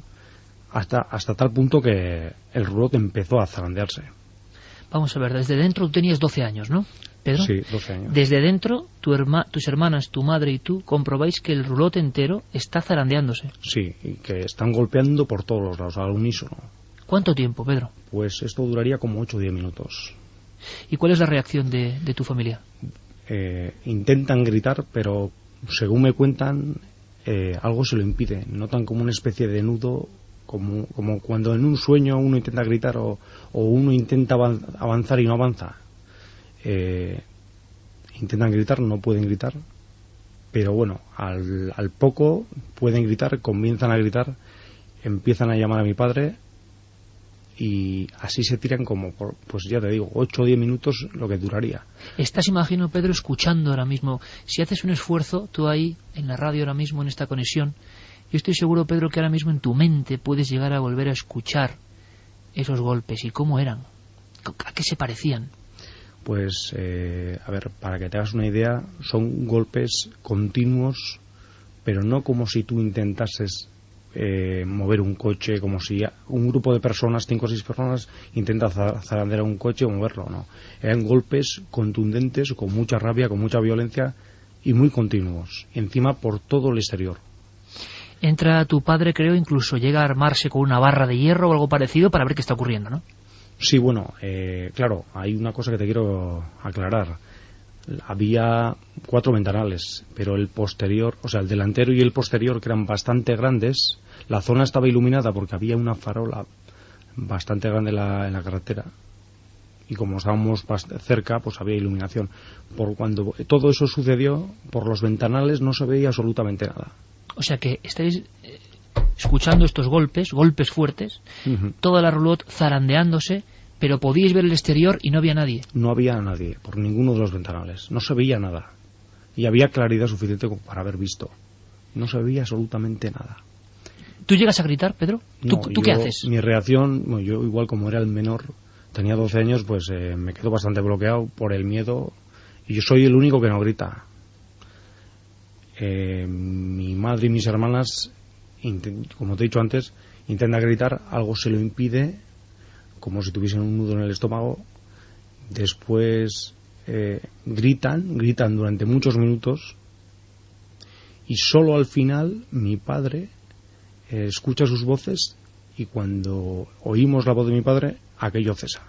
hasta tal punto que el roulotte empezó a zarandearse. Vamos a ver, desde dentro tú tenías 12 años, ¿no, Pedro? Sí, 12 años. Desde dentro, tus hermanas, tu madre y tú comprobáis que el roulotte entero está zarandeándose. Sí, y que están golpeando por todos los lados, al unísono. ¿Cuánto tiempo, Pedro? Pues esto duraría como 8 o 10 minutos. ¿Y cuál es la reacción de tu familia? Intentan gritar, pero según me cuentan, algo se lo impide. Notan como una especie de nudo, como cuando en un sueño uno intenta gritar o uno intenta avanzar y no avanza. Intentan gritar, no pueden gritar, pero bueno, al poco pueden gritar, comienzan a gritar, empiezan a llamar a mi padre, y así se tiran como, pues ya te digo, 8 o 10 minutos lo que duraría. Estás, imagino, Pedro, escuchando ahora mismo. Si haces un esfuerzo, tú ahí, en la radio ahora mismo, en esta conexión, yo estoy seguro, Pedro, que ahora mismo en tu mente puedes llegar a volver a escuchar esos golpes. ¿Y cómo eran? ¿A qué se parecían? Pues, a ver, para que te hagas una idea, son golpes continuos, pero no como si tú intentases mover un coche, como si un grupo de personas, 5 o 6 personas, intenta zarandear un coche o moverlo, no. Eran golpes contundentes, con mucha rabia, con mucha violencia y muy continuos, encima por todo el exterior. Entra tu padre, creo, incluso llega a armarse con una barra de hierro o algo parecido para ver qué está ocurriendo, ¿no? Sí, bueno, claro, hay una cosa que te quiero aclarar. Había 4 ventanales, pero el posterior, o sea, el delantero y el posterior, que eran bastante grandes, la zona estaba iluminada porque había una farola bastante grande en la carretera, y como estábamos cerca, pues había iluminación. Por cuando todo eso sucedió, por los ventanales no se veía absolutamente nada. O sea que estáis escuchando estos golpes fuertes, toda la roulotte zarandeándose, pero podíais ver el exterior y no había nadie. No había nadie por ninguno de los ventanales, no se veía nada, y había claridad suficiente como para haber visto. No se veía absolutamente nada. ¿Tú llegas a gritar, Pedro? ¿Tú qué haces? Mi reacción, bueno, yo igual como era el menor, tenía 12 años, pues me quedo bastante bloqueado por el miedo, y yo soy el único que no grita. Mi madre y mis hermanas, como te he dicho antes, intentan gritar, algo se lo impide, como si tuviesen un nudo en el estómago. Después gritan durante muchos minutos, y solo al final mi padre escucha sus voces, y cuando oímos la voz de mi padre, aquello cesa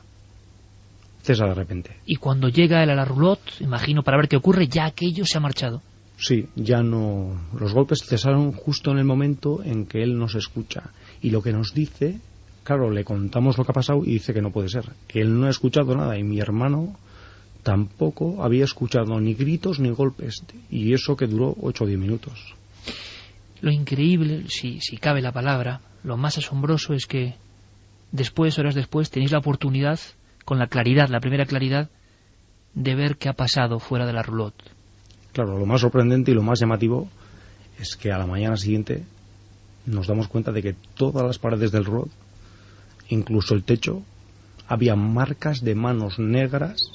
de repente. Y cuando llega él a la roulotte, imagino, para ver qué ocurre, ya aquello se ha marchado. Sí, ya no. Los golpes cesaron justo en el momento en que él nos escucha, y lo que nos dice, claro, le contamos lo que ha pasado y dice que no puede ser, que él no ha escuchado nada, y mi hermano tampoco había escuchado ni gritos ni golpes, y eso que duró 8 o 10 minutos. Lo increíble, si cabe la palabra, lo más asombroso es que horas después, tenéis la oportunidad, con la claridad, la primera claridad, de ver qué ha pasado fuera de la roulotte. Claro, lo más sorprendente y lo más llamativo es que a la mañana siguiente nos damos cuenta de que todas las paredes del roulotte, incluso el techo, había marcas de manos negras,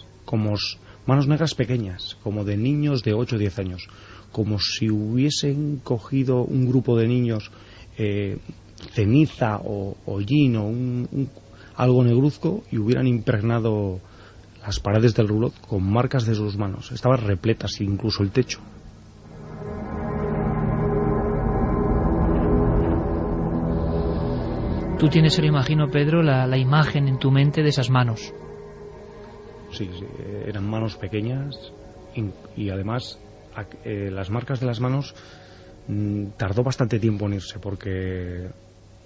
manos negras pequeñas, como de niños de 8 o 10 años, como si hubiesen cogido un grupo de niños ceniza o hollín o algo negruzco y hubieran impregnado las paredes del roulotte con marcas de sus manos. Estaban repletas, incluso el techo. Tú tienes, ahora imagino, Pedro, la imagen en tu mente de esas manos. Sí, eran manos pequeñas y además las marcas de las manos tardó bastante tiempo en irse, porque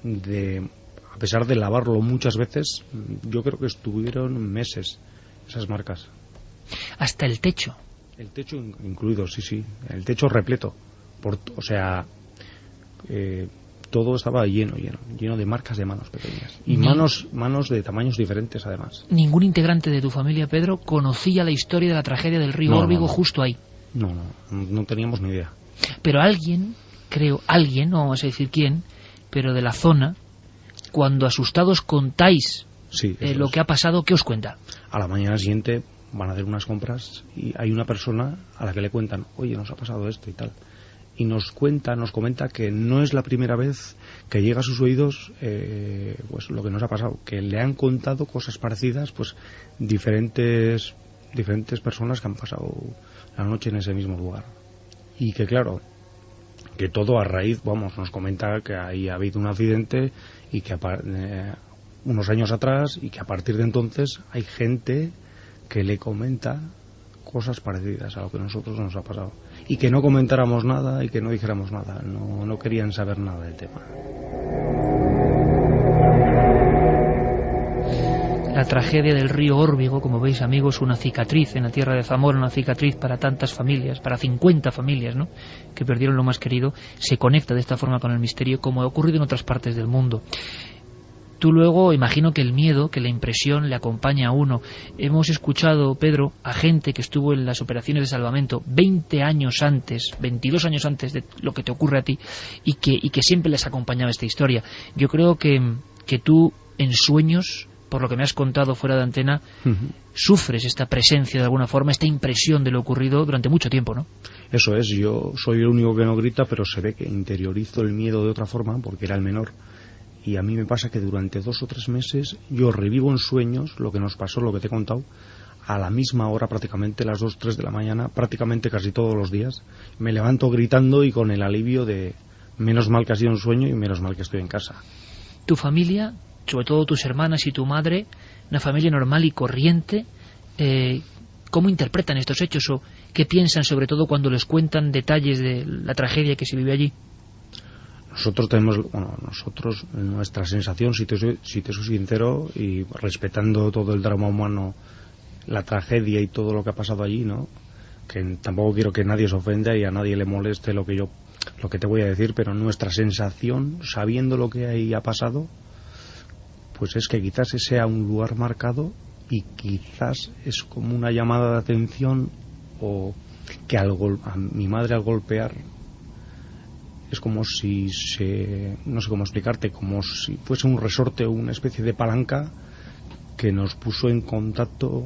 a pesar de lavarlo muchas veces, yo creo que estuvieron meses esas marcas. Hasta el techo. El techo incluido, sí, el techo repleto, todo estaba lleno de marcas de manos pequeñas y manos de tamaños diferentes además. ¿Ningún integrante de tu familia, Pedro, conocía la historia de la tragedia del río Órbigo justo ahí? No teníamos ni idea. Pero alguien, no vamos a decir quién, pero de la zona, cuando asustados contáis lo que ha pasado, ¿qué os cuenta? A la mañana siguiente van a hacer unas compras y hay una persona a la que le cuentan, oye, nos ha pasado esto y tal. Y nos comenta que no es la primera vez que llega a sus oídos pues lo que nos ha pasado, que le han contado cosas parecidas, pues diferentes personas que han pasado la noche en ese mismo lugar. Y que claro, que todo a raíz, nos comenta que ahí ha habido un accidente y que unos años atrás, y que a partir de entonces hay gente que le comenta cosas parecidas a lo que a nosotros nos ha pasado, y que no comentáramos nada y que no dijéramos nada, no querían saber nada del tema. La tragedia del río Órbigo, como veis, amigos, una cicatriz en la tierra de Zamora, una cicatriz para tantas familias, para 50 familias, ¿no?, que perdieron lo más querido, se conecta de esta forma con el misterio, como ha ocurrido en otras partes del mundo. Tú luego, imagino que el miedo, que la impresión le acompaña a uno. Hemos escuchado, Pedro, a gente que estuvo en las operaciones de salvamento 20 años antes, 22 años antes de lo que te ocurre a ti, y que siempre les acompañaba esta historia. Yo creo que tú, en sueños, por lo que me has contado fuera de antena, sufres esta presencia de alguna forma, esta impresión de lo ocurrido durante mucho tiempo, ¿no? Eso es, yo soy el único que no grita, pero se ve que interiorizo el miedo de otra forma, porque era el menor. Y a mí me pasa que durante 2 o 3 meses yo revivo en sueños lo que nos pasó, lo que te he contado, a la misma hora prácticamente, las 2 o 3 de la mañana, prácticamente casi todos los días. Me levanto gritando y con el alivio de menos mal que ha sido un sueño y menos mal que estoy en casa. Tu familia, sobre todo tus hermanas y tu madre, una familia normal y corriente, ¿cómo interpretan estos hechos o qué piensan, sobre todo cuando les cuentan detalles de la tragedia que se vive allí? Nosotros, nuestra sensación, si te soy sincero, y respetando todo el drama humano, la tragedia y todo lo que ha pasado allí, ¿no?, que tampoco quiero que nadie se ofenda y a nadie le moleste lo que te voy a decir, pero nuestra sensación, sabiendo lo que ahí ha pasado, pues es que quizás ese sea un lugar marcado y quizás es como una llamada de atención, o que a mi madre al golpear es como si no sé cómo explicarte, como si fuese un resorte o una especie de palanca que nos puso en contacto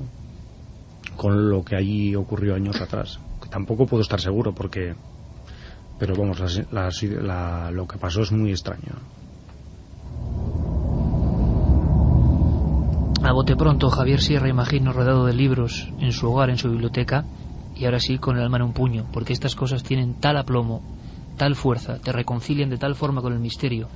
con lo que allí ocurrió años atrás. Que tampoco puedo estar seguro pero lo que pasó es muy extraño. A bote pronto, Javier Sierra, imagino, rodeado de libros en su hogar, en su biblioteca, y ahora sí con el alma en un puño, porque estas cosas tienen tal aplomo, tal fuerza, te reconcilian de tal forma con el misterio,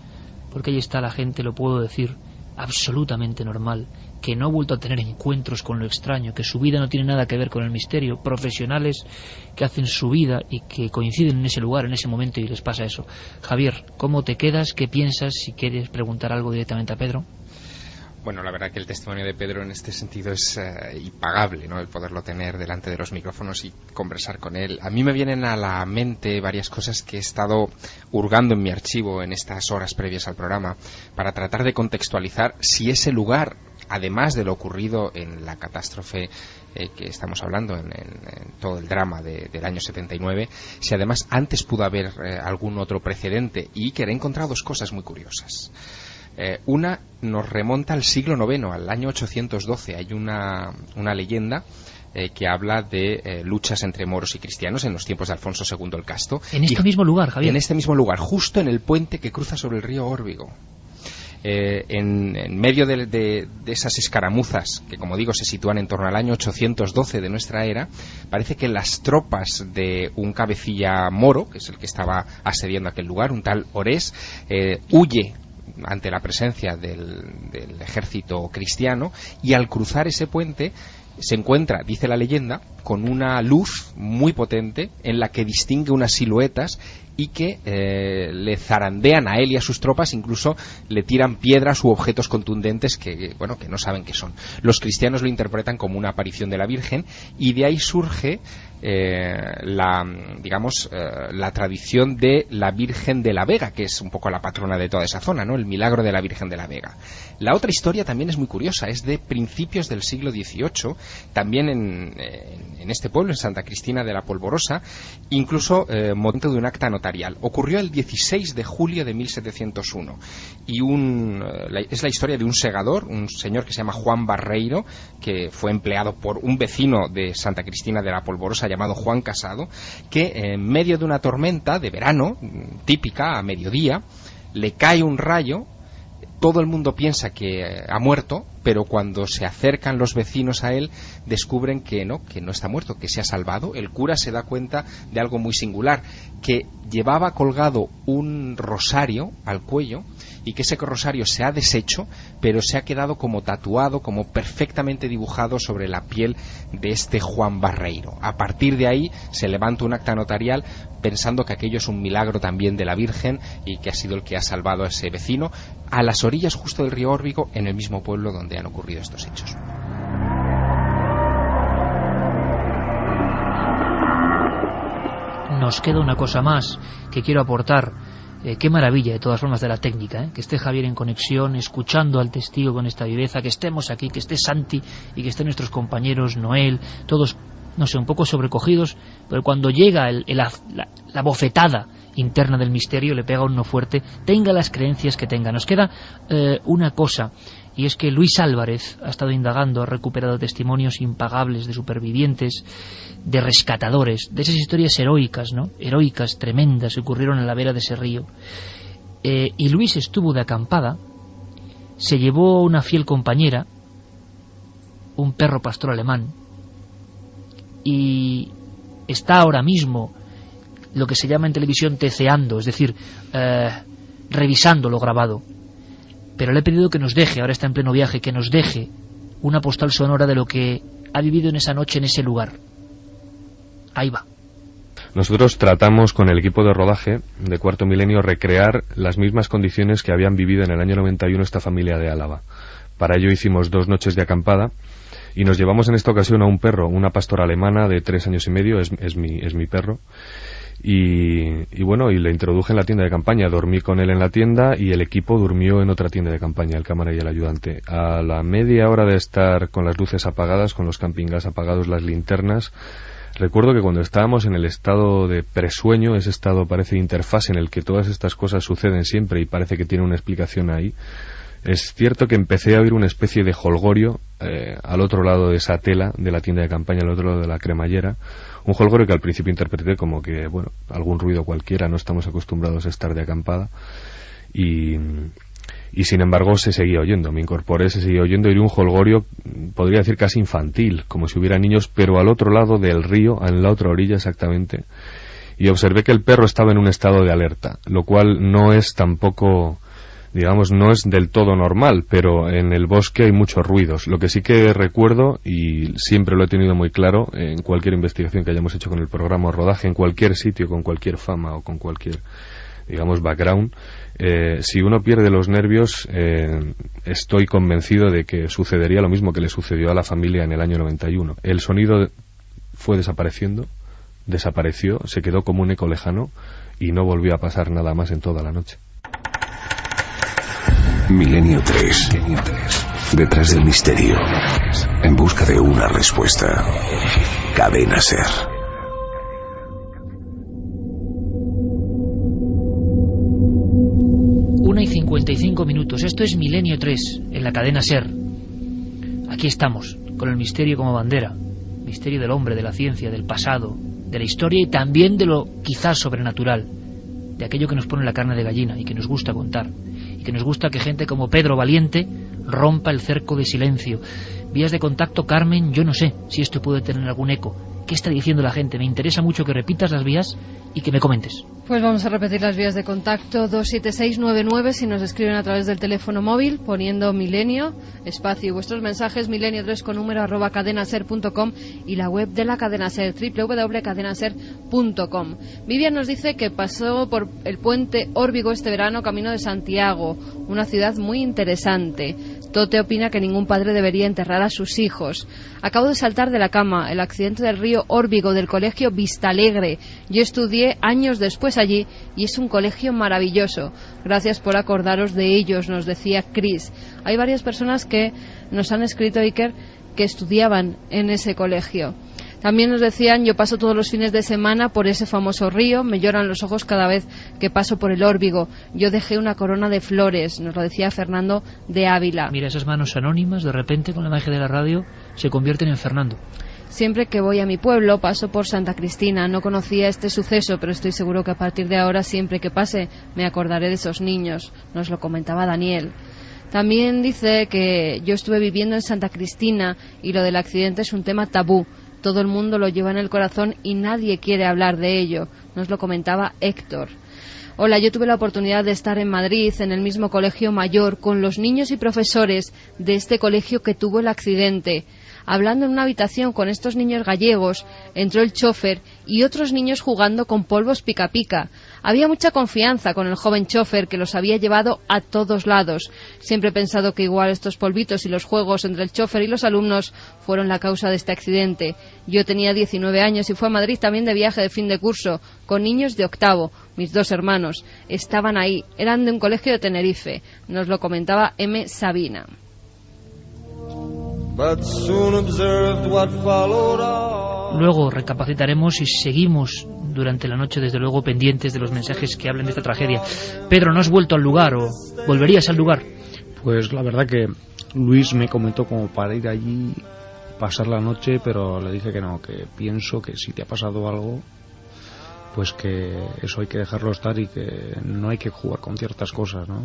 porque ahí está la gente, lo puedo decir, absolutamente normal, que no ha vuelto a tener encuentros con lo extraño, que su vida no tiene nada que ver con el misterio, profesionales que hacen su vida y que coinciden en ese lugar, en ese momento, y les pasa eso. Javier, ¿cómo te quedas? ¿Qué piensas? Si quieres preguntar algo directamente a Pedro. Bueno, la verdad que el testimonio de Pedro en este sentido es impagable, ¿no? El poderlo tener delante de los micrófonos y conversar con él. A mí me vienen a la mente varias cosas que he estado hurgando en mi archivo en estas horas previas al programa para tratar de contextualizar si ese lugar, además de lo ocurrido en la catástrofe que estamos hablando, en todo el drama del año 79, si además antes pudo haber algún otro precedente, y que he encontrado dos cosas muy curiosas. Una nos remonta al siglo IX, al año 812. Hay una leyenda que habla de luchas entre moros y cristianos en los tiempos de Alfonso II el Casto. En este mismo lugar, Javier. En este mismo lugar, justo en el puente que cruza sobre el río Órbigo. En medio de esas escaramuzas, que como digo se sitúan en torno al año 812 de nuestra era, parece que las tropas de un cabecilla moro, que es el que estaba asediando aquel lugar, un tal Orés, huye ante la presencia del ejército cristiano, y al cruzar ese puente se encuentra, dice la leyenda, con una luz muy potente en la que distingue unas siluetas y que le zarandean a él y a sus tropas, incluso le tiran piedras u objetos contundentes que no saben qué son. Los cristianos lo interpretan como una aparición de la Virgen, y de ahí surge la tradición de la Virgen de la Vega, que es un poco la patrona de toda esa zona, ¿no? El milagro de la Virgen de la Vega. La otra historia también es muy curiosa, es de principios del siglo XVIII, también en este pueblo, en Santa Cristina de la Polvorosa, incluso motivo de un acta notarial. Ocurrió el 16 de julio de 1701, y es la historia de un segador, un señor que se llama Juan Barreiro, que fue empleado por un vecino de Santa Cristina de la Polvorosa llamado Juan Casado, que en medio de una tormenta de verano, típica, a mediodía, le cae un rayo. Todo el mundo piensa que ha muerto, pero cuando se acercan los vecinos a él descubren que no está muerto, que se ha salvado. El cura se da cuenta de algo muy singular, que llevaba colgado un rosario al cuello, y que ese rosario se ha deshecho, pero se ha quedado como tatuado, como perfectamente dibujado sobre la piel de este Juan Barreiro. A partir de ahí se levanta un acta notarial pensando que aquello es un milagro también de la Virgen, y que ha sido el que ha salvado a ese vecino, a las orillas justo del río Órbigo, en el mismo pueblo donde han ocurrido estos hechos. Nos queda una cosa más que quiero aportar. Qué maravilla, de todas formas, de la técnica, que esté Javier en conexión, escuchando al testigo con esta viveza, que estemos aquí, que esté Santi y que estén nuestros compañeros Noel, todos, no sé, un poco sobrecogidos, pero cuando llega la bofetada interna del misterio, le pega uno fuerte, tenga las creencias que tenga. Nos queda una cosa, y es que Luis Álvarez ha estado indagando, ha recuperado testimonios impagables de supervivientes, de rescatadores, de esas historias heroicas, ¿no? Heroicas, tremendas, que ocurrieron en la vera de ese río. Y Luis estuvo de acampada, se llevó una fiel compañera, un perro pastor alemán, y está ahora mismo lo que se llama en televisión teceando, es decir, revisando lo grabado. Pero le he pedido que nos deje, ahora está en pleno viaje, que nos deje una postal sonora de lo que ha vivido en esa noche, en ese lugar. Ahí va. Nosotros tratamos con el equipo de rodaje de Cuarto Milenio recrear las mismas condiciones que habían vivido en el año 91 esta familia de Álava. Para ello hicimos 2 noches de acampada, y nos llevamos en esta ocasión a un perro, una pastora alemana de 3 años y medio, es mi perro. Y bueno, y le introduje en la tienda de campaña, dormí con él en la tienda, y el equipo durmió en otra tienda de campaña, el cámara y el ayudante. A la media hora de estar con las luces apagadas, con los camping gas apagados, las linternas, recuerdo que cuando estábamos en el estado de presueño, ese estado parece interfaz en el que todas estas cosas suceden siempre y parece que tiene una explicación ahí, es cierto que empecé a oír una especie de jolgorio al otro lado de esa tela de la tienda de campaña, al otro lado de la cremallera, un jolgorio que al principio interpreté como que, bueno, algún ruido cualquiera, no estamos acostumbrados a estar de acampada, y sin embargo se seguía oyendo, me incorporé, se seguía oyendo, y un jolgorio, podría decir casi infantil, como si hubiera niños, pero al otro lado del río, en la otra orilla exactamente, y observé que el perro estaba en un estado de alerta, lo cual no es tampoco, digamos, no es del todo normal, pero en el bosque hay muchos ruidos. Lo que sí que recuerdo, y siempre lo he tenido muy claro, en cualquier investigación que hayamos hecho con el programa o rodaje, en cualquier sitio, con cualquier fama o con cualquier digamos, background, si uno pierde los nervios, estoy convencido de que sucedería lo mismo que le sucedió a la familia en el año 91. El sonido fue desapareció, se quedó como un eco lejano y no volvió a pasar nada más en toda la noche. Milenio 3. Detrás del misterio, en busca de una respuesta. Cadena SER. Y 55 minutos. Esto es Milenio 3 en la cadena SER. Aquí estamos, con el misterio como bandera. Misterio del hombre, de la ciencia, del pasado, de la historia y también de lo quizás sobrenatural, de aquello que nos pone la carne de gallina y que nos gusta contar, y que nos gusta que gente como Pedro Valiente rompa el cerco de silencio. Vías de contacto, Carmen, yo no sé si esto puede tener algún eco. ¿Qué está diciendo la gente? Me interesa mucho que repitas las vías y que me comentes. Pues vamos a repetir las vías de contacto. 27699 si nos escriben a través del teléfono móvil poniendo Milenio, espacio y vuestros mensajes, milenio3 con número @cadenaser.com y la web de la cadena SER, www.cadenaser.com. Vivian nos dice que pasó por el puente Órbigo este verano camino de Santiago, una ciudad muy interesante. Tote opina que ningún padre debería enterrar a sus hijos. Acabo de saltar de la cama, el accidente del río Órbigo del colegio Vistalegre. Yo estudié años después allí y es un colegio maravilloso. Gracias por acordaros de ellos, nos decía Chris. Hay varias personas que nos han escrito, Iker, que estudiaban en ese colegio. También nos decían, yo paso todos los fines de semana por ese famoso río, me lloran los ojos cada vez que paso por el Órbigo. Yo dejé una corona de flores, nos lo decía Fernando de Ávila. Mira, esas manos anónimas, de repente, con la magia de la radio, se convierten en Fernando. Siempre que voy a mi pueblo paso por Santa Cristina. No conocía este suceso, pero estoy seguro que a partir de ahora, siempre que pase, me acordaré de esos niños. Nos lo comentaba Daniel. También dice que yo estuve viviendo en Santa Cristina y lo del accidente es un tema tabú. Todo el mundo lo lleva en el corazón y nadie quiere hablar de ello. Nos lo comentaba Héctor. Hola, yo tuve la oportunidad de estar en Madrid, en el mismo colegio mayor, con los niños y profesores de este colegio que tuvo el accidente. Hablando en una habitación con estos niños gallegos, entró el chofer y otros niños jugando con polvos pica pica. Había mucha confianza con el joven chofer que los había llevado a todos lados. Siempre he pensado que igual estos polvitos y los juegos entre el chofer y los alumnos fueron la causa de este accidente. Yo tenía 19 años y fui a Madrid también de viaje de fin de curso, con niños de octavo. Mis dos hermanos estaban ahí, eran de un colegio de Tenerife. Nos lo comentaba M. Sabina. Luego recapacitaremos y seguimos durante la noche, desde luego, pendientes de los mensajes que hablan de esta tragedia. Pedro, ¿no has vuelto al lugar o volverías al lugar? Pues la verdad que Luis me comentó como para ir allí, pasar la noche, pero le dije que no, que pienso que si te ha pasado algo, pues que eso hay que dejarlo estar y que no hay que jugar con ciertas cosas, ¿no?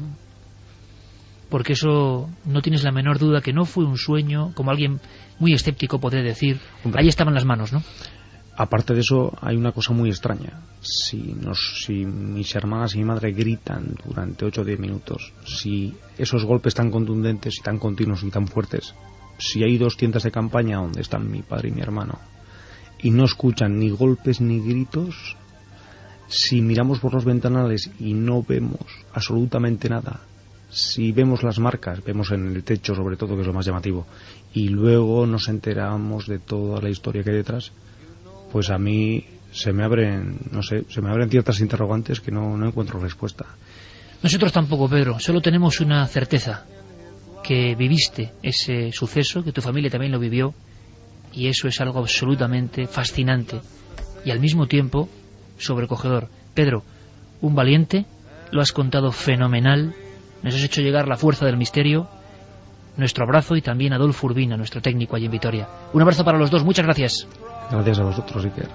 Porque eso no tienes la menor duda que no fue un sueño, como alguien muy escéptico podría decir. Hombre, ahí estaban las manos, ¿no? Aparte de eso, hay una cosa muy extraña. Si mis hermanas y mi madre gritan durante 8 o 10 minutos, si esos golpes tan contundentes y tan continuos y tan fuertes, si hay 2 tiendas de campaña donde están mi padre y mi hermano, y no escuchan ni golpes ni gritos, si miramos por los ventanales y no vemos absolutamente nada, si vemos las marcas, vemos en el techo sobre todo, que es lo más llamativo, y luego nos enteramos de toda la historia que hay detrás, pues a mí se me abren ciertas interrogantes que no encuentro respuesta. Nosotros tampoco, Pedro, solo tenemos una certeza, que viviste ese suceso, que tu familia también lo vivió, y eso es algo absolutamente fascinante y al mismo tiempo sobrecogedor. Pedro, un valiente, lo has contado fenomenal. Nos has hecho llegar la fuerza del misterio. Nuestro abrazo y también a Adolfo Urbina, nuestro técnico allí en Vitoria. Un abrazo para los dos, muchas gracias. Gracias a vosotros, Iker.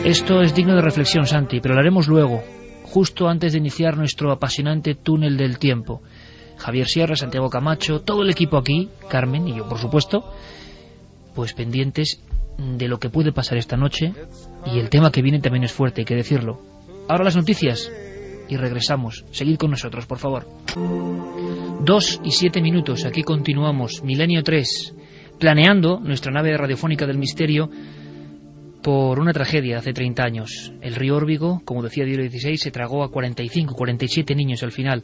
Esto es digno de reflexión, Santi, pero lo haremos luego, justo antes de iniciar nuestro apasionante túnel del tiempo. Javier Sierra, Santiago Camacho, todo el equipo aquí, Carmen y yo, por supuesto, pues pendientes de lo que puede pasar esta noche, y el tema que viene también es fuerte, hay que decirlo. Ahora las noticias y regresamos. Seguid con nosotros, por favor. 2:07, aquí continuamos, Milenio 3, planeando nuestra nave radiofónica del misterio por una tragedia hace 30 años. El río Órbigo, como decía Diario 16, se tragó a 45, 47 niños al final.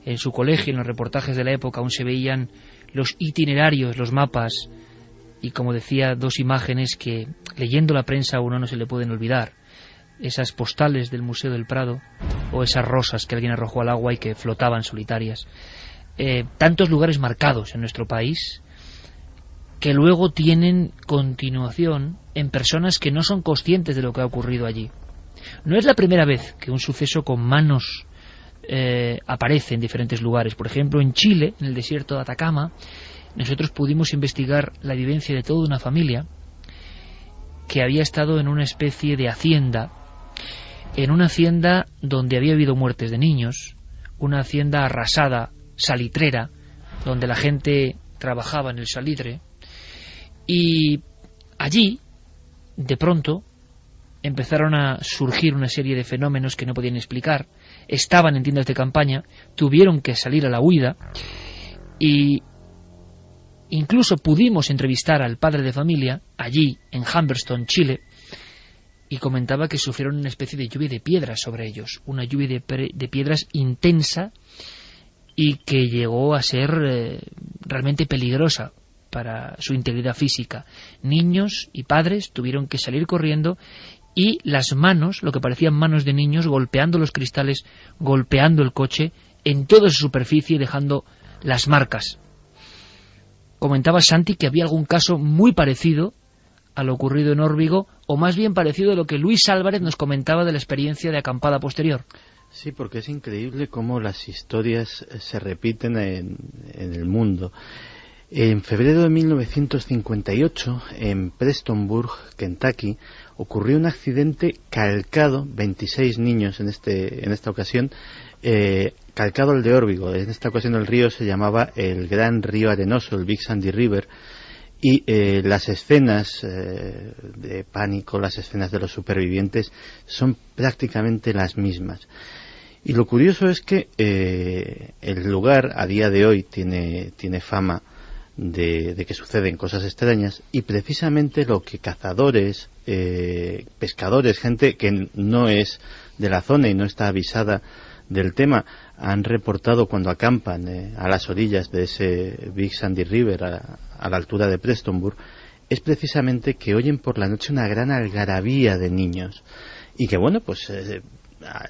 En su colegio, en los reportajes de la época, aún se veían los itinerarios, los mapas, y como decía, 2 imágenes que, leyendo la prensa, a uno no se le pueden olvidar. Esas postales del Museo del Prado, o esas rosas que alguien arrojó al agua y que flotaban solitarias. Tantos lugares marcados en nuestro país, que luego tienen continuación en personas que no son conscientes de lo que ha ocurrido allí. No es la primera vez que un suceso con manos aparece en diferentes lugares. Por ejemplo, en Chile, en el desierto de Atacama, nosotros pudimos investigar la vivencia de toda una familia que había estado en una especie de hacienda, en una hacienda donde había habido muertes de niños, una hacienda arrasada, salitrera, donde la gente trabajaba en el salitre, y allí, de pronto, empezaron a surgir una serie de fenómenos que no podían explicar. Estaban en tiendas de campaña, tuvieron que salir a la huida, y incluso pudimos entrevistar al padre de familia allí en Humberston, Chile, y comentaba que sufrieron una especie de lluvia de piedras sobre ellos, una lluvia de piedras intensa y que llegó a ser realmente peligrosa para su integridad física. Niños y padres tuvieron que salir corriendo, y las manos, lo que parecían manos de niños, golpeando los cristales, golpeando el coche en toda su superficie, dejando las marcas. Comentaba Santi que había algún caso muy parecido a lo ocurrido en Órbigo, o más bien parecido a lo que Luis Álvarez nos comentaba de la experiencia de acampada posterior. Sí, porque es increíble cómo las historias se repiten en el mundo. En febrero de 1958, en Prestonburg, Kentucky, ocurrió un accidente calcado, 26 niños en esta ocasión, calcado al de Órbigo. En esta ocasión el río se llamaba el Gran Río Arenoso, el Big Sandy River, y las escenas de pánico, las escenas de los supervivientes son prácticamente las mismas. Y lo curioso es que el lugar a día de hoy tiene fama de que suceden cosas extrañas, y precisamente lo que cazadores, pescadores, gente que no es de la zona y no está avisada del tema, han reportado cuando acampan a las orillas de ese Big Sandy River, a la altura de Prestonburg, es precisamente que oyen por la noche una gran algarabía de niños, y que bueno, pues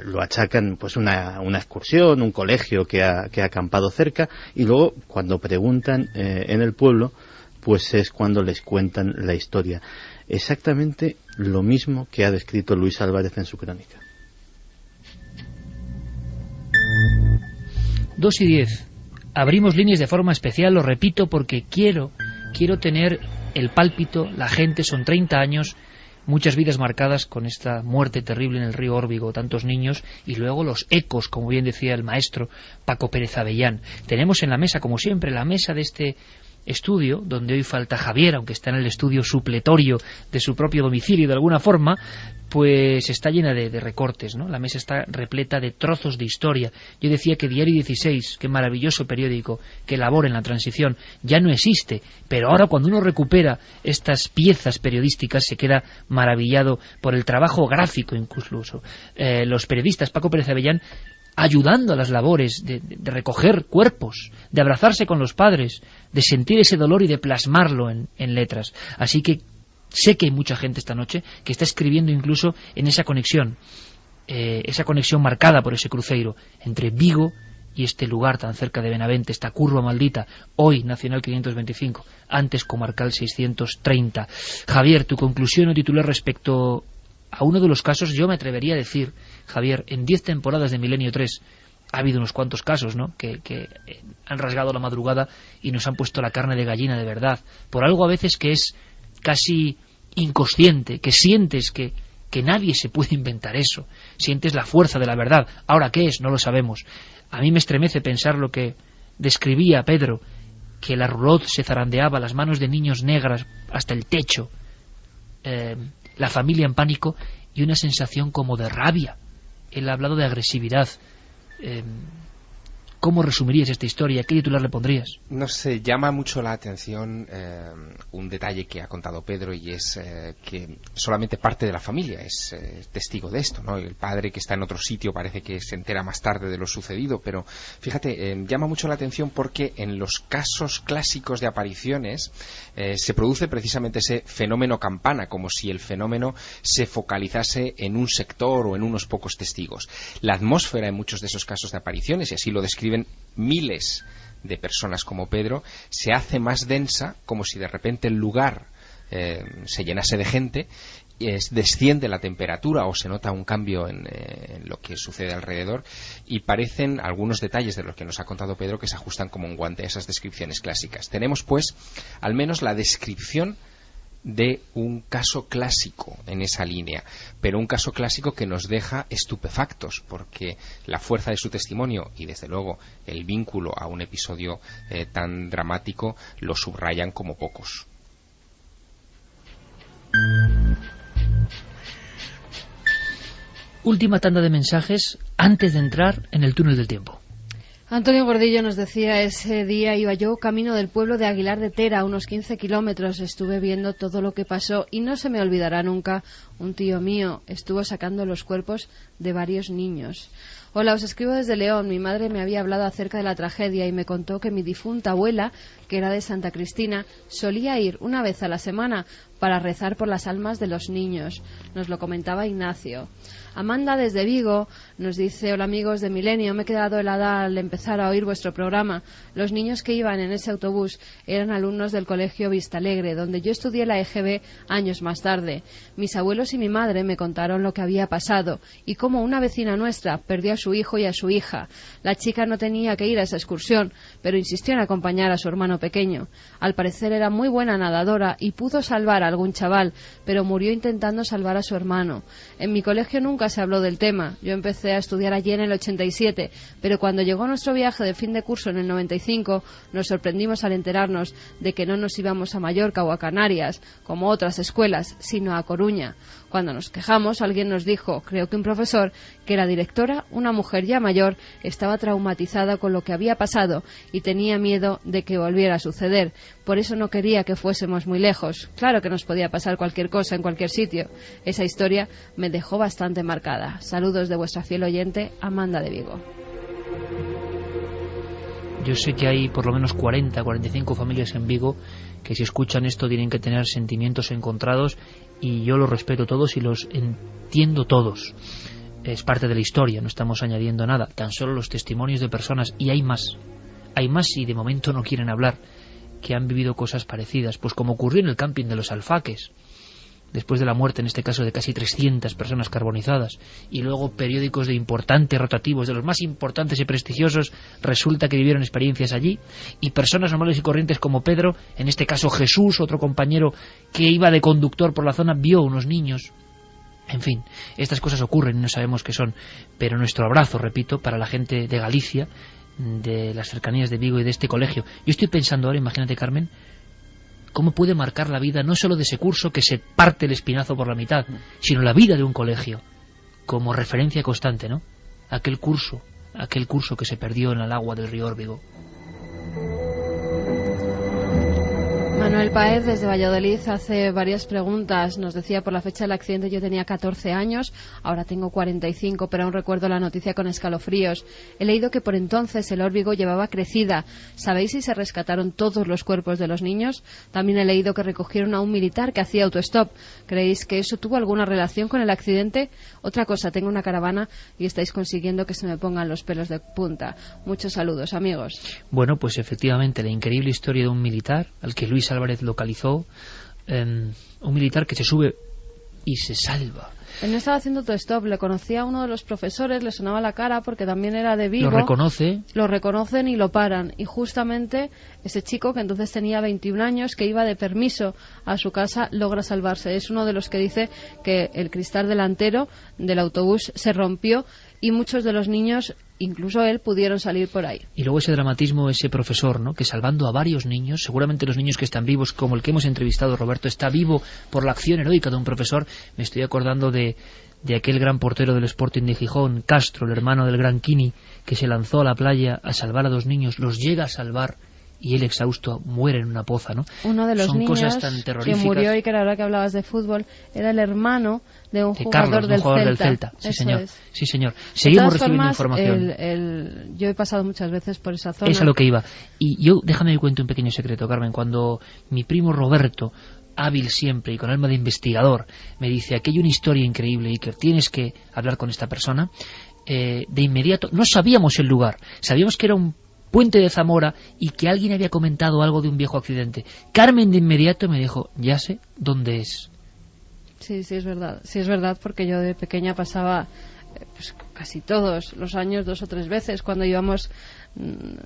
lo achacan pues una excursión, un colegio que ha acampado cerca, y luego cuando preguntan en el pueblo, pues es cuando les cuentan la historia. Exactamente lo mismo que ha descrito Luis Álvarez en su crónica. 2:10. Abrimos líneas de forma especial, lo repito, porque quiero tener el pálpito. La gente, son 30 años, muchas vidas marcadas con esta muerte terrible en el río Órbigo, tantos niños, y luego los ecos, como bien decía el maestro Paco Pérez Avellán. Tenemos en la mesa, como siempre, la mesa de este estudio, donde hoy falta Javier, aunque está en el estudio supletorio de su propio domicilio de alguna forma, pues está llena de recortes, ¿no? La mesa está repleta de trozos de historia. Yo decía que Diario 16, qué maravilloso periódico que elabora en la transición, ya no existe, pero ahora cuando uno recupera estas piezas periodísticas se queda maravillado por el trabajo gráfico incluso. Los periodistas, Paco Pérez Avellán, ayudando a las labores de recoger cuerpos, de abrazarse con los padres, de sentir ese dolor y de plasmarlo en letras. Así que sé que hay mucha gente esta noche que está escribiendo incluso en esa conexión marcada por ese cruceiro entre Vigo y este lugar tan cerca de Benavente, esta curva maldita, hoy Nacional 525, antes Comarcal 630. Javier, tu conclusión o titular respecto a uno de los casos. Yo me atrevería a decir, Javier, en 10 temporadas de Milenio 3 ha habido unos cuantos casos, ¿no?, que han rasgado la madrugada y nos han puesto la carne de gallina de verdad, por algo a veces que es casi inconsciente, que sientes que nadie se puede inventar eso, sientes la fuerza de la verdad. Ahora, ¿qué es? No lo sabemos. A mí me estremece pensar lo que describía Pedro, que la roulotte se zarandeaba, las manos de niños negras hasta el techo, la familia en pánico y una sensación como de rabia. Él ha hablado de agresividad. ¿Cómo resumirías esta historia? ¿Qué titular le pondrías? No sé, llama mucho la atención un detalle que ha contado Pedro, y es que solamente parte de la familia es testigo de esto, ¿no? El padre, que está en otro sitio, parece que se entera más tarde de lo sucedido, pero fíjate, llama mucho la atención porque en los casos clásicos de apariciones se produce precisamente ese fenómeno campana, como si el fenómeno se focalizase en un sector o en unos pocos testigos. La atmósfera en muchos de esos casos de apariciones, y así lo describen miles de personas como Pedro, se hace más densa, como si de repente el lugar se llenase de gente, desciende la temperatura o se nota un cambio en lo que sucede alrededor, y parecen algunos detalles de lo que nos ha contado Pedro que se ajustan como un guante a esas descripciones clásicas. Tenemos pues al menos la descripción de un caso clásico en esa línea, pero un caso clásico que nos deja estupefactos, porque la fuerza de su testimonio y desde luego el vínculo a un episodio tan dramático lo subrayan como pocos. Última tanda de mensajes antes de entrar en el túnel del tiempo. Antonio Gordillo nos decía: ese día iba yo camino del pueblo de Aguilar de Tera, a unos 15 kilómetros. Estuve viendo todo lo que pasó y no se me olvidará nunca. Un tío mío estuvo sacando los cuerpos de varios niños. Hola, os escribo desde León. Mi madre me había hablado acerca de la tragedia y me contó que mi difunta abuela, que era de Santa Cristina, solía ir una vez a la semana para rezar por las almas de los niños. Nos lo comentaba Ignacio. Amanda desde Vigo nos dice: hola amigos de Milenio, me he quedado helada al empezar a oír vuestro programa. Los niños que iban en ese autobús eran alumnos del colegio Vistalegre, donde yo estudié la EGB años más tarde. Mis abuelos y mi madre me contaron lo que había pasado y cómo una vecina nuestra perdió a su hijo y a su hija. La chica no tenía que ir a esa excursión, pero insistió en acompañar a su hermano pequeño. Al parecer era muy buena nadadora y pudo salvar a algún chaval, pero murió intentando salvar a su hermano. En mi colegio nunca se habló del tema. Yo empecé a estudiar allí en el 87, pero cuando llegó nuestro viaje de fin de curso en el 95, nos sorprendimos al enterarnos de que no nos íbamos a Mallorca o a Canarias, como otras escuelas, sino a Coruña. Cuando nos quejamos, alguien nos dijo, creo que un profesor, que la directora, una mujer ya mayor, estaba traumatizada con lo que había pasado y tenía miedo de que volviera a suceder. Por eso no quería que fuésemos muy lejos. Claro que nos podía pasar cualquier cosa en cualquier sitio. Esa historia me dejó bastante marcada. Saludos de vuestra fiel oyente, Amanda de Vigo. Yo sé que hay por lo menos 40, 45 familias en Vigo que si escuchan esto tienen que tener sentimientos encontrados, y yo los respeto todos y los entiendo todos. Es parte de la historia, no estamos añadiendo nada, tan solo los testimonios de personas, y hay más y de momento no quieren hablar, que han vivido cosas parecidas, pues como ocurrió en el camping de los Alfaques, después de la muerte, en este caso, de casi 300 personas carbonizadas, y luego periódicos de importantes rotativos, de los más importantes y prestigiosos, resulta que vivieron experiencias allí, y personas normales y corrientes como Pedro, en este caso Jesús, otro compañero que iba de conductor por la zona, vio unos niños. En fin, estas cosas ocurren y no sabemos qué son, pero nuestro abrazo, repito, para la gente de Galicia, de las cercanías de Vigo y de este colegio. Yo estoy pensando ahora, imagínate, Carmen, cómo puede marcar la vida no solo de ese curso que se parte el espinazo por la mitad, sino la vida de un colegio, como referencia constante, ¿no? Aquel curso que se perdió en el agua del río Órbigo. Manuel Paez desde Valladolid hace varias preguntas. Nos decía: por la fecha del accidente yo tenía 14 años, ahora tengo 45, pero aún recuerdo la noticia con escalofríos. He leído que por entonces el Órbigo llevaba crecida. ¿Sabéis si se rescataron todos los cuerpos de los niños? También he leído que recogieron a un militar que hacía autostop. ¿Creéis que eso tuvo alguna relación con el accidente? Otra cosa, tengo una caravana y estáis consiguiendo que se me pongan los pelos de punta. Muchos saludos, amigos. Bueno, pues efectivamente, la increíble historia de un militar al que Luis Álvarez localizó, un militar que se sube y se salva. Él no estaba haciendo autostop, le conocía a uno de los profesores, le sonaba la cara porque también era de Vigo. Lo reconocen y lo paran. Y justamente ese chico, que entonces tenía 21 años, que iba de permiso a su casa, logra salvarse. Es uno de los que dice que el cristal delantero del autobús se rompió y muchos de los niños, incluso él, pudieron salir por ahí. Y luego ese dramatismo, ese profesor, ¿no?, que salvando a varios niños, seguramente los niños que están vivos, como el que hemos entrevistado, Roberto, está vivo por la acción heroica de un profesor. Me estoy acordando de de aquel gran portero del Sporting de Gijón, Castro, el hermano del gran Quini, que se lanzó a la playa a salvar a 2 niños, los llega a salvar y él, exhausto, muere en una poza, ¿no? Uno de los Son niños cosas tan terroríficas. que murió, y que ahora que hablabas de fútbol, era el hermano de un Carlos, jugador del Celta. Sí, Eso señor. es. Sí, señor. Seguimos de todas recibiendo formas, información. Yo he pasado muchas veces por esa zona. Es a lo que iba. Y yo, déjame que cuente un pequeño secreto, Carmen. Cuando mi primo Roberto, hábil siempre y con alma de investigador, me dice: aquí hay una historia increíble, Iker, tienes que hablar con esta persona, de inmediato, no sabíamos el lugar, sabíamos que era un puente de Zamora y que alguien había comentado algo de un viejo accidente. Carmen de inmediato me dijo: ya sé dónde es. Sí, es verdad, porque yo de pequeña pasaba pues, casi todos los años 2 o 3 veces cuando íbamos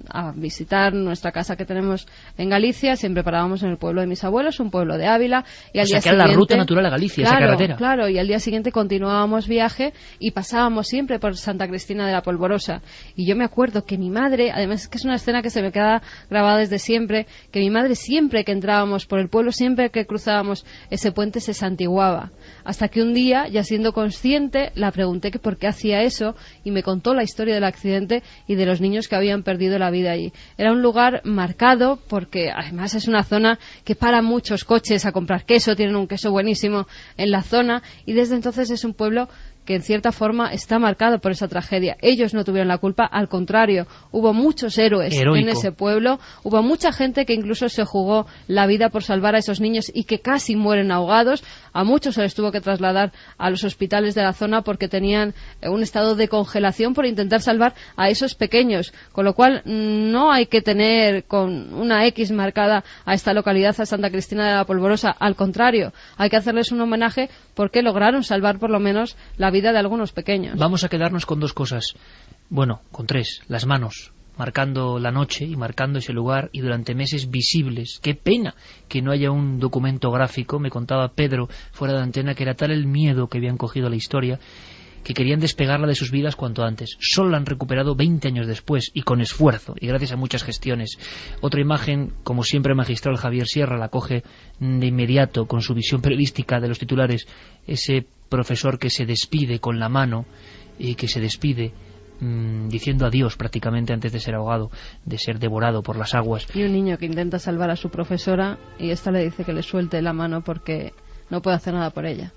a visitar nuestra casa que tenemos en Galicia. Siempre parábamos en el pueblo de mis abuelos, un pueblo de Ávila, y al día que era siguiente, la ruta natural a Galicia, esa carretera. Claro, y al día siguiente continuábamos viaje y pasábamos siempre por Santa Cristina de la Polvorosa. Y yo me acuerdo que mi madre, además es que es una escena que se me queda grabada desde siempre, que mi madre siempre que entrábamos por el pueblo, siempre que cruzábamos ese puente, se santiguaba. Hasta que un día, ya siendo consciente, la pregunté que por qué hacía eso, y me contó la historia del accidente y de los niños que habían perdido la vida allí. Era un lugar marcado porque además es una zona que paran muchos coches a comprar queso, tienen un queso buenísimo en la zona, y desde entonces es un pueblo que en cierta forma está marcado por esa tragedia. Ellos no tuvieron la culpa, al contrario, hubo muchos héroes en ese pueblo, hubo mucha gente que incluso se jugó la vida por salvar a esos niños y que casi mueren ahogados. A muchos se les tuvo que trasladar a los hospitales de la zona porque tenían un estado de congelación por intentar salvar a esos pequeños, con lo cual no hay que tener con una X marcada a esta localidad, a Santa Cristina de la Polvorosa. Al contrario, hay que hacerles un homenaje porque lograron salvar por lo menos la vida de algunos pequeños. Vamos a quedarnos con 2 cosas, bueno, con 3, las manos, marcando la noche y marcando ese lugar, y durante meses visibles. Qué pena que no haya un documento gráfico. Me contaba Pedro fuera de antena que era tal el miedo que habían cogido a la historia que querían despegarla de sus vidas cuanto antes. Solo la han recuperado 20 años después, y con esfuerzo, y gracias a muchas gestiones. Otra imagen, como siempre magistral Javier Sierra, la coge de inmediato con su visión periodística de los titulares, ese profesor que se despide con la mano y que se despide diciendo adiós prácticamente antes de ser ahogado, de ser devorado por las aguas. Y un niño que intenta salvar a su profesora y esta le dice que le suelte la mano porque no puede hacer nada por ella.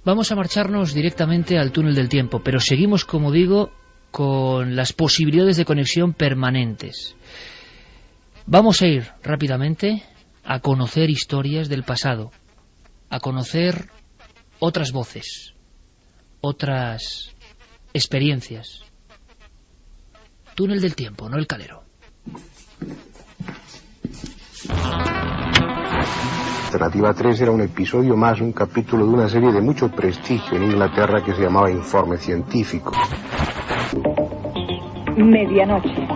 Vamos a marcharnos directamente al túnel del tiempo, pero seguimos, como digo, con las posibilidades de conexión permanentes. Vamos a ir rápidamente a conocer historias del pasado, a conocer otras voces, otras experiencias. Túnel del tiempo, no el calero. Alternativa 3 era un episodio más, un capítulo de una serie de mucho prestigio en Inglaterra que se llamaba Informe Científico. Medianoche.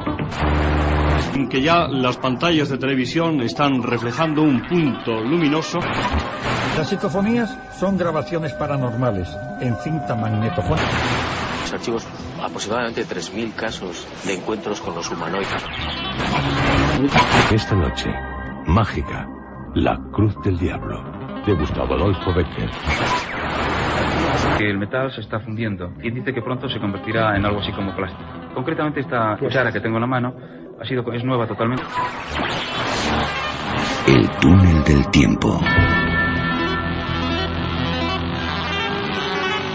En que ya las pantallas de televisión están reflejando un punto luminoso. Las psicofonías son grabaciones paranormales en cinta magnetofónica. Los archivos aproximadamente 3.000 casos de encuentros con los humanoides. Esta noche, mágica, La Cruz del Diablo, de Gustavo Adolfo Becker. El metal se está fundiendo y dice que pronto se convertirá en algo así como plástico. Concretamente esta cuchara que tengo en la mano es nueva totalmente. El túnel del tiempo.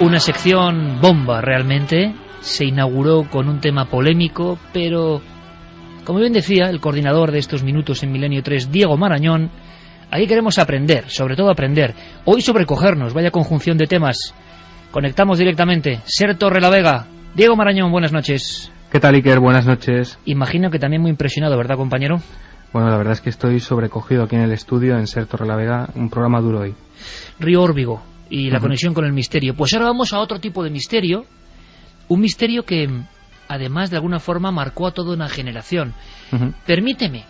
Una sección bomba realmente. Se inauguró con un tema polémico, pero como bien decía el coordinador de estos minutos en Milenio 3, Diego Marañón, ahí queremos aprender, sobre todo aprender. Hoy sobrecogernos, vaya conjunción de temas. Conectamos directamente. Ser Torrelavega. Diego Marañón, buenas noches. ¿Qué tal, Iker? Buenas noches. Imagino que también muy impresionado, ¿verdad, compañero? Bueno, la verdad es que estoy sobrecogido aquí en el estudio en Ser Torrelavega, un programa duro hoy. Río Órbigo y la conexión con el misterio. Pues ahora vamos a otro tipo de misterio, un misterio que además de alguna forma marcó a toda una generación. Permíteme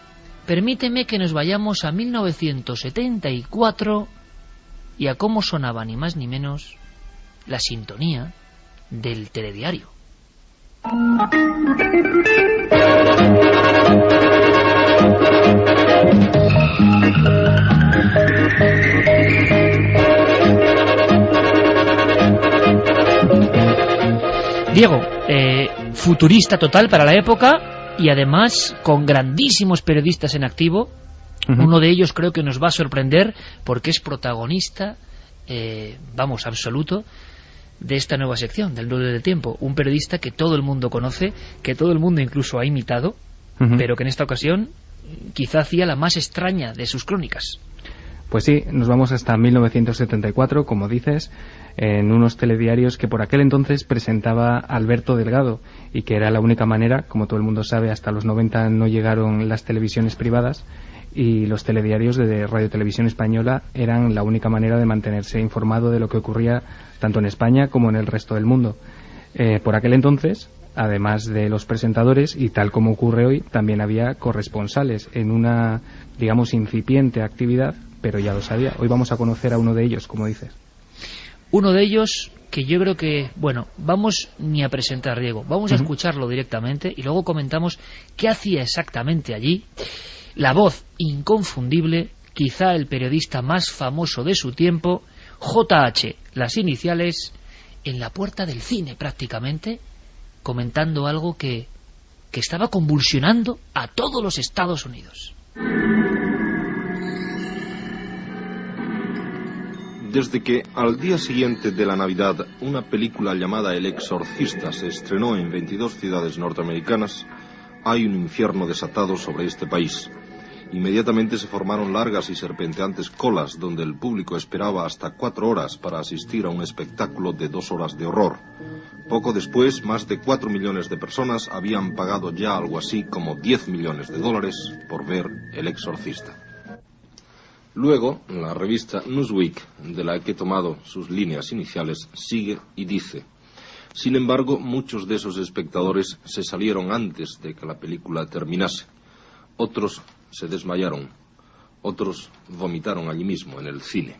que nos vayamos a 1974 y a cómo sonaba ni más ni menos la sintonía del telediario. Diego, futurista total para la época y además con grandísimos periodistas en activo. Uno de ellos creo que nos va a sorprender porque es protagonista, absoluto, de esta nueva sección, del doble de tiempo. Un periodista que todo el mundo conoce, que todo el mundo incluso ha imitado, pero que en esta ocasión quizá hacía la más extraña de sus crónicas. Pues sí, nos vamos hasta 1974, como dices, en unos telediarios que por aquel entonces presentaba Alberto Delgado y que era la única manera, como todo el mundo sabe, hasta los 90 no llegaron las televisiones privadas y los telediarios de Radio Televisión Española eran la única manera de mantenerse informado de lo que ocurría tanto en España como en el resto del mundo. Por aquel entonces, además de los presentadores, y tal como ocurre hoy, también había corresponsales en una, digamos, incipiente actividad, pero ya lo sabía. Hoy vamos a conocer a uno de ellos, como dices. Uno de ellos que yo creo que, vamos ni a presentar, Diego, vamos a escucharlo directamente y luego comentamos qué hacía exactamente allí. La voz inconfundible, quizá el periodista más famoso de su tiempo, JH, las iniciales, en la puerta del cine prácticamente, comentando algo que estaba convulsionando a todos los Estados Unidos. Desde que al día siguiente de la Navidad una película llamada El Exorcista se estrenó en 22 ciudades norteamericanas, hay un infierno desatado sobre este país. Inmediatamente se formaron largas y serpenteantes colas donde el público esperaba hasta 4 horas para asistir a un espectáculo de 2 horas de horror. Poco después, más de 4 millones de personas habían pagado ya algo así como $10 millones por ver El Exorcista. Luego, la revista Newsweek, de la que he tomado sus líneas iniciales, sigue y dice: sin embargo, muchos de esos espectadores se salieron antes de que la película terminase. Otros se desmayaron, otros vomitaron allí mismo, en el cine.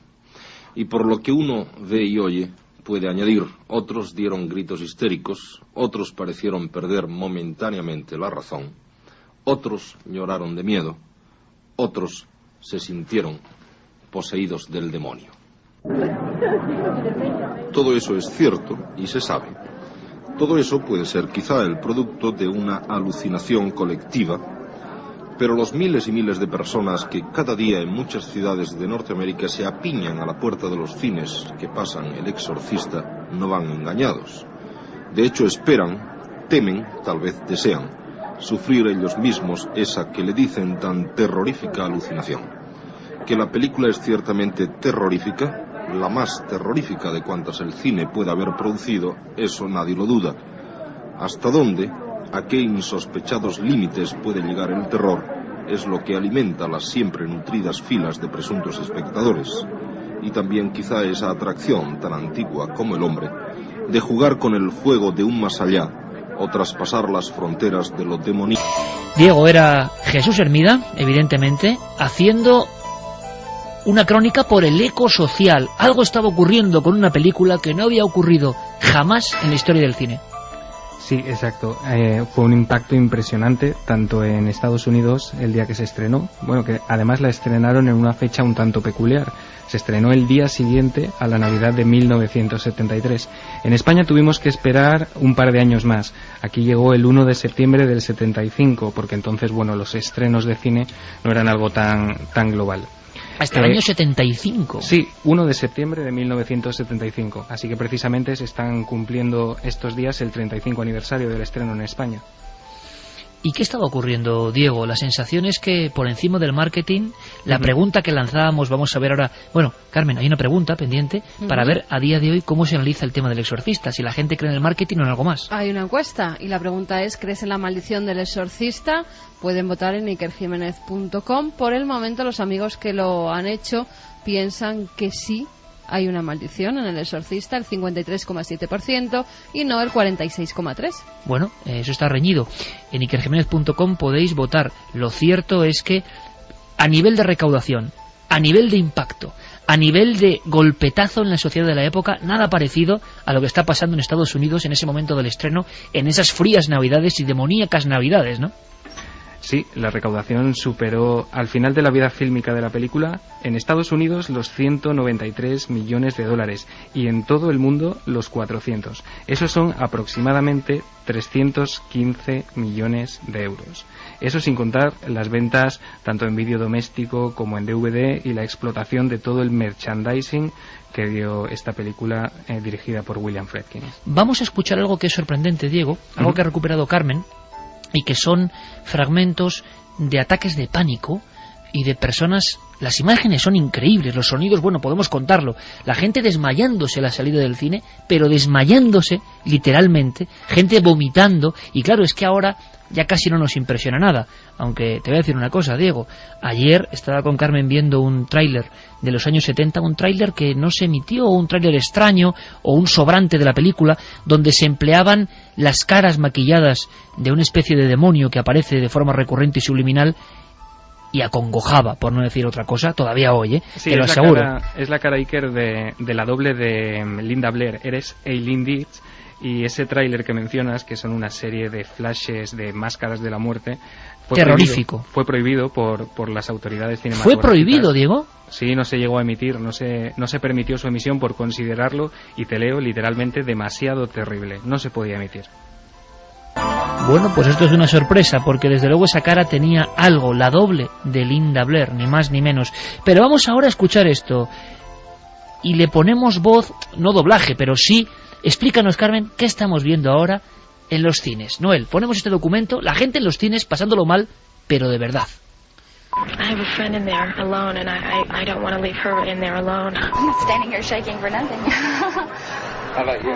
Y por lo que uno ve y oye, puede añadir, otros dieron gritos histéricos, otros parecieron perder momentáneamente la razón, otros lloraron de miedo, otros se sintieron poseídos del demonio. Todo eso es cierto y se sabe. Todo eso puede ser quizá el producto de una alucinación colectiva, pero los miles y miles de personas que cada día en muchas ciudades de Norteamérica se apiñan a la puerta de los cines que pasan El Exorcista no van engañados. De hecho esperan, temen, tal vez desean, sufrir ellos mismos esa que le dicen tan terrorífica alucinación. Que la película es ciertamente terrorífica, la más terrorífica de cuantas el cine puede haber producido, eso nadie lo duda. ¿Hasta dónde, a qué insospechados límites puede llegar el terror? Es lo que alimenta las siempre nutridas filas de presuntos espectadores. Y también quizá esa atracción tan antigua como el hombre, de jugar con el fuego de un más allá, o traspasar las fronteras de lo demoníaco. Diego, era Jesús Hermida, evidentemente, haciendo una crónica por el eco social. Algo estaba ocurriendo con una película que no había ocurrido jamás en la historia del cine. Sí, exacto. Fue un impacto impresionante, tanto en Estados Unidos el día que se estrenó, que además la estrenaron en una fecha un tanto peculiar. Se estrenó el día siguiente a la Navidad de 1973. En España tuvimos que esperar un par de años más. Aquí llegó el 1 de septiembre del 75, porque entonces, los estrenos de cine no eran algo tan global. Hasta el año 75. Sí, 1 de septiembre de 1975. Así que precisamente se están cumpliendo estos días el 35 aniversario del estreno en España. ¿Y qué estaba ocurriendo, Diego? La sensación es que por encima del marketing, la pregunta que lanzábamos, vamos a ver ahora... Carmen, hay una pregunta pendiente para ver a día de hoy cómo se analiza el tema del exorcista, si la gente cree en el marketing o en algo más. Hay una encuesta y la pregunta es: ¿crees en la maldición del exorcista? Pueden votar en ikerjimenez.com. Por el momento los amigos que lo han hecho piensan que sí hay una maldición en el exorcista, el 53,7%, y no el 46,3%. Eso está reñido. En ikerjimenez.com podéis votar. Lo cierto es que a nivel de recaudación, a nivel de impacto, a nivel de golpetazo en la sociedad de la época, nada parecido a lo que está pasando en Estados Unidos en ese momento del estreno, en esas frías navidades y demoníacas navidades, ¿no? Sí, la recaudación superó al final de la vida fílmica de la película en Estados Unidos los 193 millones de dólares y en todo el mundo los 400. Esos son aproximadamente 315 millones de euros. Eso sin contar las ventas tanto en vídeo doméstico como en DVD y la explotación de todo el merchandising que dio esta película dirigida por William Friedkin. Vamos a escuchar algo que es sorprendente, Diego, algo que ha recuperado Carmen, y que son fragmentos de ataques de pánico y de personas. Las imágenes son increíbles, los sonidos, bueno, podemos contarlo, la gente desmayándose a la salida del cine, pero desmayándose literalmente, gente vomitando, y claro, es que ahora ya casi no nos impresiona nada, aunque te voy a decir una cosa, Diego, ayer estaba con Carmen viendo un tráiler de los años 70, un tráiler que no se emitió, un tráiler extraño o un sobrante de la película, donde se empleaban las caras maquilladas de una especie de demonio que aparece de forma recurrente y subliminal, y acongojaba, por no decir otra cosa, todavía hoy, sí, te lo aseguro. Es la cara Iker de la doble de Linda Blair, eres Eileen Dietz, y ese tráiler que mencionas, que son una serie de flashes de máscaras de la muerte, terrorífico. Fue prohibido por las autoridades cinematográficas. ¿Fue prohibido, Diego? Sí, no se llegó a emitir, no se permitió su emisión por considerarlo, y te leo literalmente, demasiado terrible. No se podía emitir. Bueno, pues esto es una sorpresa, porque desde luego esa cara tenía algo, la doble de Linda Blair, ni más ni menos. Pero vamos ahora a escuchar esto, y le ponemos voz, no doblaje, pero sí. Explícanos, Carmen, ¿qué estamos viendo ahora en los cines? Noel, ponemos este documento, la gente en los cines pasándolo mal, pero de verdad. I have a friend in there alone, and I don't want to leave her in there alone. I'm standing here shaking for nothing. How about you?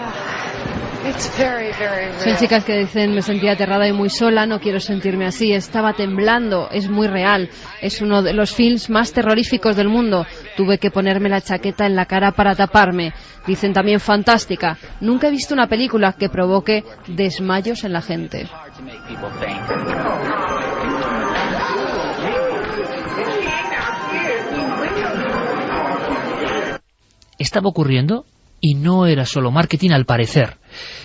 It's very, very real. Son chicas que dicen, me sentía aterrada y muy sola, no quiero sentirme así, estaba temblando, es muy real, es uno de los films más terroríficos del mundo, tuve que ponerme la chaqueta en la cara para taparme. Dicen también fantástica, nunca he visto una película que provoque desmayos en la gente. Estaba ocurriendo y no era solo marketing, al parecer.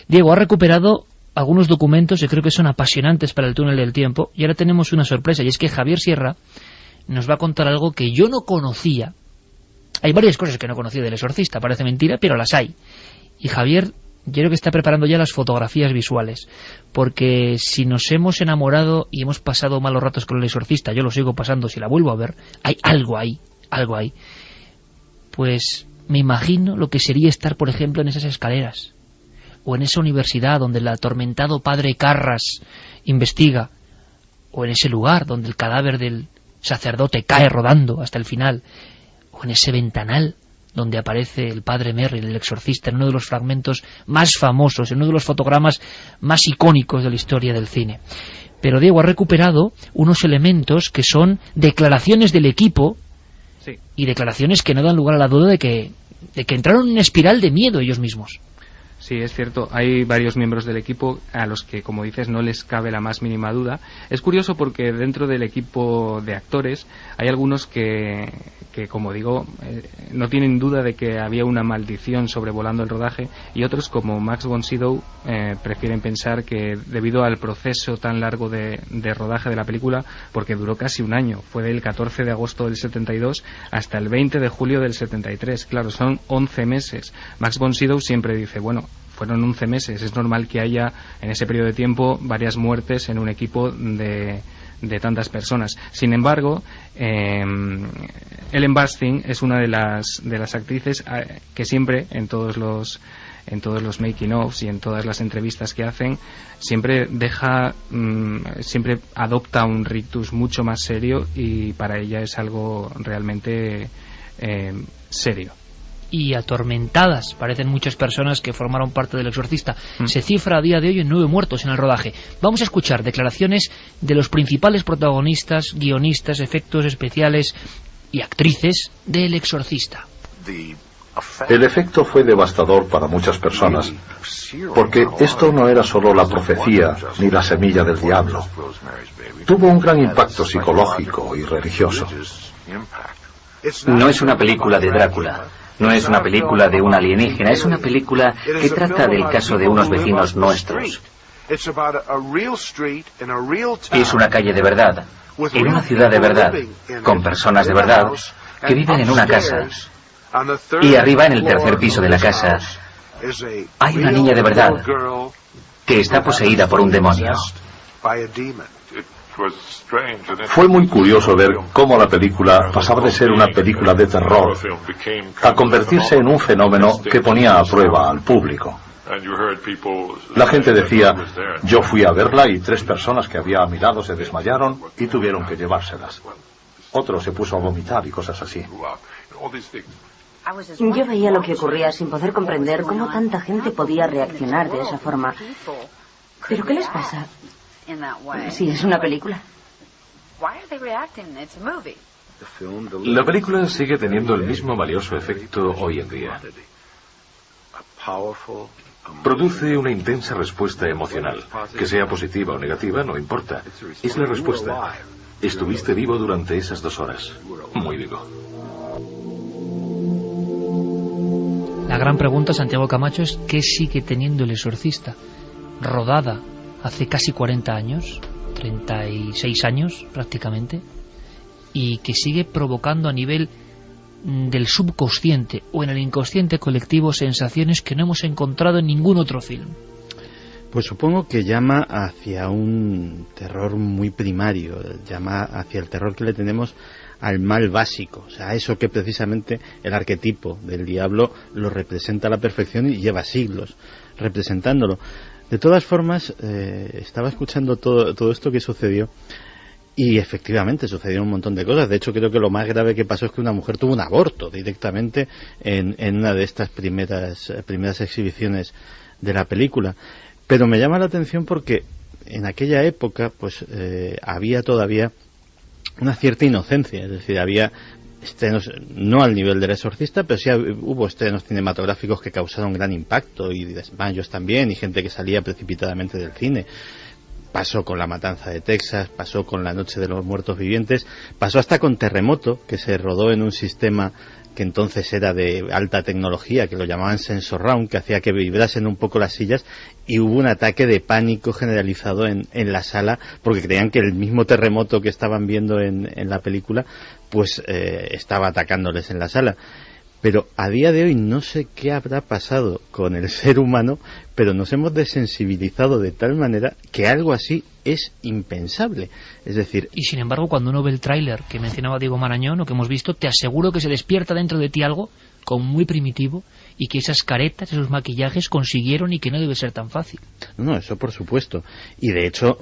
Diego ha recuperado algunos documentos que creo que son apasionantes para el túnel del tiempo, y ahora tenemos una sorpresa, y es que Javier Sierra nos va a contar algo que yo no conocía. Hay varias cosas que no conocía del Exorcista, parece mentira, pero las hay. Y Javier, yo creo que está preparando ya las fotografías visuales, porque si nos hemos enamorado y hemos pasado malos ratos con el Exorcista, yo lo sigo pasando si la vuelvo a ver, hay algo ahí, pues me imagino lo que sería estar, por ejemplo, en esas escaleras, o en esa universidad donde el atormentado padre Carras investiga, o en ese lugar donde el cadáver del sacerdote cae rodando hasta el final, o en ese ventanal donde aparece el padre Merrill, el exorcista, en uno de los fragmentos más famosos, en uno de los fotogramas más icónicos de la historia del cine. Pero Diego ha recuperado unos elementos que son declaraciones del equipo, sí, y declaraciones que no dan lugar a la duda de que entraron en una espiral de miedo ellos mismos. Sí, es cierto, hay varios miembros del equipo a los que, como dices, no les cabe la más mínima duda. Es curioso porque dentro del equipo de actores hay algunos que como digo, no tienen duda de que había una maldición sobrevolando el rodaje, y otros, como Max von Sydow, prefieren pensar que debido al proceso tan largo de rodaje de la película, porque duró casi un año, fue del 14 de agosto del 72 hasta el 20 de julio del 73, claro, son 11 meses. Max von Sydow siempre dice, bueno, fueron 11 meses, es normal que haya en ese periodo de tiempo varias muertes en un equipo de tantas personas. Sin embargo, Ellen Burstyn es una de las actrices que siempre en todos los making ofs y en todas las entrevistas que hacen siempre siempre adopta un rictus mucho más serio, y para ella es algo realmente serio. Y atormentadas parecen muchas personas que formaron parte del Exorcista. Se cifra a día de hoy en 9 muertos en el rodaje. Vamos a escuchar declaraciones de los principales protagonistas, guionistas, efectos especiales y actrices del Exorcista. El efecto fue devastador para muchas personas, porque esto no era solo la profecía ni la semilla del diablo. Tuvo un gran impacto psicológico y religioso. No es una película de Drácula. No es una película de un alienígena, es una película que trata del caso de unos vecinos nuestros. Es una calle de verdad, en una ciudad de verdad, con personas de verdad que viven en una casa. Y arriba, en el tercer piso de la casa, hay una niña de verdad que está poseída por un demonio. Fue muy curioso ver cómo la película pasaba de ser una película de terror a convertirse en un fenómeno que ponía a prueba al público. La gente decía, yo fui a verla y 3 personas que había a mi lado se desmayaron y tuvieron que llevárselas. Otro se puso a vomitar y cosas así. Yo veía lo que ocurría sin poder comprender cómo tanta gente podía reaccionar de esa forma. ¿Pero qué les pasa? Si es una película. La película sigue teniendo el mismo valioso efecto hoy en día. Produce una intensa respuesta emocional. Que sea positiva o negativa, no importa. Es la respuesta. Estuviste vivo durante esas 2 horas. Muy vivo. La gran pregunta, Santiago Camacho, es ¿qué sigue teniendo El Exorcista? Rodada hace casi 40 años, 36 años prácticamente, y que sigue provocando a nivel del subconsciente o en el inconsciente colectivo sensaciones que no hemos encontrado en ningún otro film. Pues supongo que llama hacia un terror muy primario, llama hacia el terror que le tenemos al mal básico, o sea, eso que precisamente el arquetipo del diablo lo representa a la perfección y lleva siglos representándolo. De todas formas, estaba escuchando todo esto que sucedió y efectivamente sucedieron un montón de cosas. De hecho, creo que lo más grave que pasó es que una mujer tuvo un aborto directamente en una de estas primeras exhibiciones de la película. Pero me llama la atención porque en aquella época pues había todavía una cierta inocencia, es decir, había estrenos, no al nivel del Exorcista, pero sí hubo estrenos cinematográficos que causaron gran impacto y desmayos también, y gente que salía precipitadamente del cine. Pasó con La Matanza de Texas, pasó con La Noche de los Muertos Vivientes, pasó hasta con Terremoto, que se rodó en un sistema que entonces era de alta tecnología, que lo llamaban Sensor Round, que hacía que vibrasen un poco las sillas, y hubo un ataque de pánico generalizado en la sala, porque creían que el mismo terremoto que estaban viendo en la película, pues estaba atacándoles en la sala. Pero a día de hoy no sé qué habrá pasado con el ser humano, pero nos hemos desensibilizado de tal manera que algo así es impensable. Es decir... Y sin embargo, cuando uno ve el tráiler que mencionaba Diego Marañón, o que hemos visto, te aseguro que se despierta dentro de ti algo como muy primitivo y que esas caretas, esos maquillajes consiguieron y que no debe ser tan fácil. No, eso por supuesto. Y de hecho,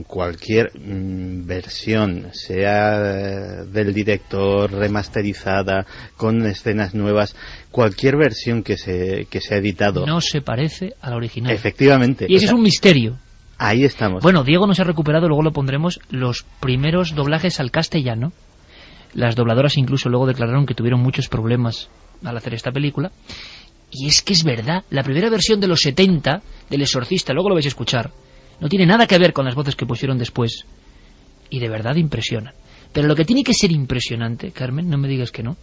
cualquier versión, sea del director, remasterizada, con escenas nuevas, cualquier versión que se ha editado... No se parece a la original. Efectivamente. Y ese es un misterio. Ahí estamos. Bueno, Diego nos ha recuperado, luego lo pondremos, los primeros doblajes al castellano. Las dobladoras incluso luego declararon que tuvieron muchos problemas al hacer esta película. Y es que es verdad, la primera versión de los 70 del Exorcista, luego lo vais a escuchar, no tiene nada que ver con las voces que pusieron después. Y de verdad impresionan. Pero lo que tiene que ser impresionante, Carmen, no me digas que no,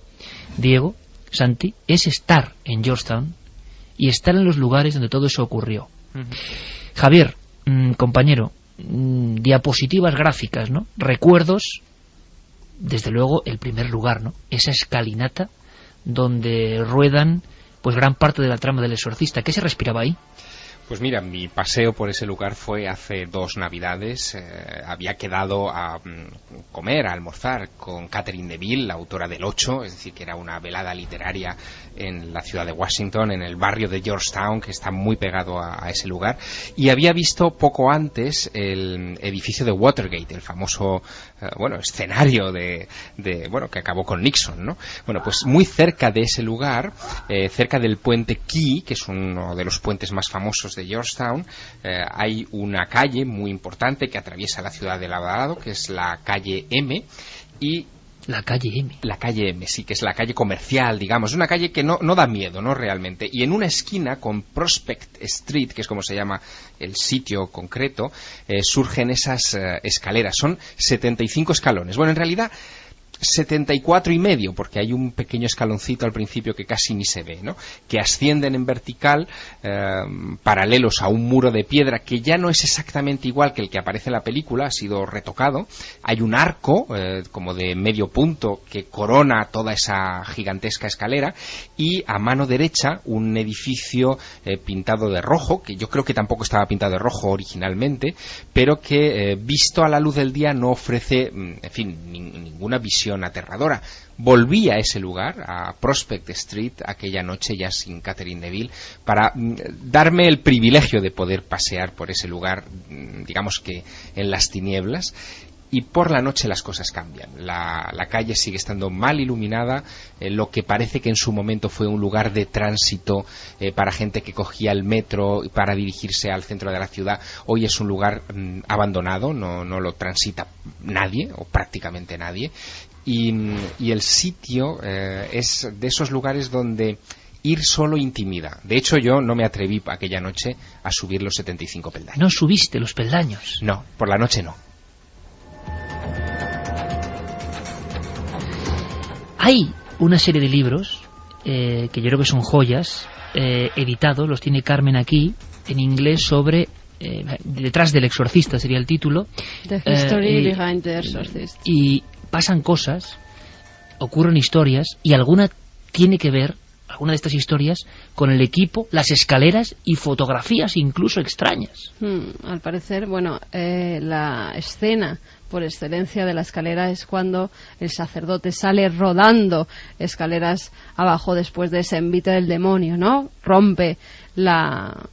Diego, Santi, es estar en Georgetown y estar en los lugares donde todo eso ocurrió. Javier, compañero, diapositivas gráficas, ¿no? Recuerdos, desde luego, el primer lugar, ¿no? Esa escalinata donde ruedan pues gran parte de la trama del Exorcista. ¿Qué se respiraba ahí? Pues mira, mi paseo por ese lugar fue hace 2 Navidades. Había quedado a comer, a almorzar con Catherine Deville, la autora del 8, es decir, que era una velada literaria en la ciudad de Washington, en el barrio de Georgetown, que está muy pegado a ese lugar. Y había visto poco antes el edificio de Watergate, el famoso escenario de que acabó con Nixon, ¿no? Bueno, pues muy cerca de ese lugar, cerca del puente Key, que es uno de los puentes más famosos de Georgetown, hay una calle muy importante que atraviesa la ciudad de Lauderdale, que es la calle M, y la calle M. La calle M, sí, que es la calle comercial, digamos. Es una calle que no da miedo, ¿no? Realmente. Y en una esquina con Prospect Street, que es como se llama el sitio concreto, surgen esas escaleras. Son 75 escalones. Bueno, en realidad 74 y medio, porque hay un pequeño escaloncito al principio que casi ni se ve, ¿no? Que ascienden en vertical, paralelos a un muro de piedra que ya no es exactamente igual que el que aparece en la película, ha sido retocado. Hay un arco, como de medio punto, que corona toda esa gigantesca escalera, y a mano derecha un edificio pintado de rojo, que yo creo que tampoco estaba pintado de rojo originalmente, pero que visto a la luz del día no ofrece, en fin, ninguna visión aterradora. Volví a ese lugar, a Prospect Street, aquella noche ya sin Catherine Neville, para darme el privilegio de poder pasear por ese lugar, digamos que en las tinieblas. Y por la noche las cosas cambian. La calle sigue estando mal iluminada. Lo que parece que en su momento fue un lugar de tránsito para gente que cogía el metro para dirigirse al centro de la ciudad, hoy es un lugar abandonado, no lo transita nadie, o prácticamente nadie. Y el sitio es de esos lugares donde ir solo intimida. De hecho, yo no me atreví aquella noche a subir los 75 peldaños. ¿No subiste los peldaños? No, por la noche no. Hay una serie de libros que yo creo que son joyas, editados, los tiene Carmen aquí, en inglés, sobre Detrás del exorcista sería el título. The History Behind the Exorcist. Y pasan cosas, ocurren historias, y alguna tiene que ver, alguna de estas historias, con el equipo, las escaleras y fotografías incluso extrañas. Al parecer, bueno, la escena por excelencia de la escalera es cuando el sacerdote sale rodando escaleras abajo después de ese envite del demonio, ¿no? Rompe la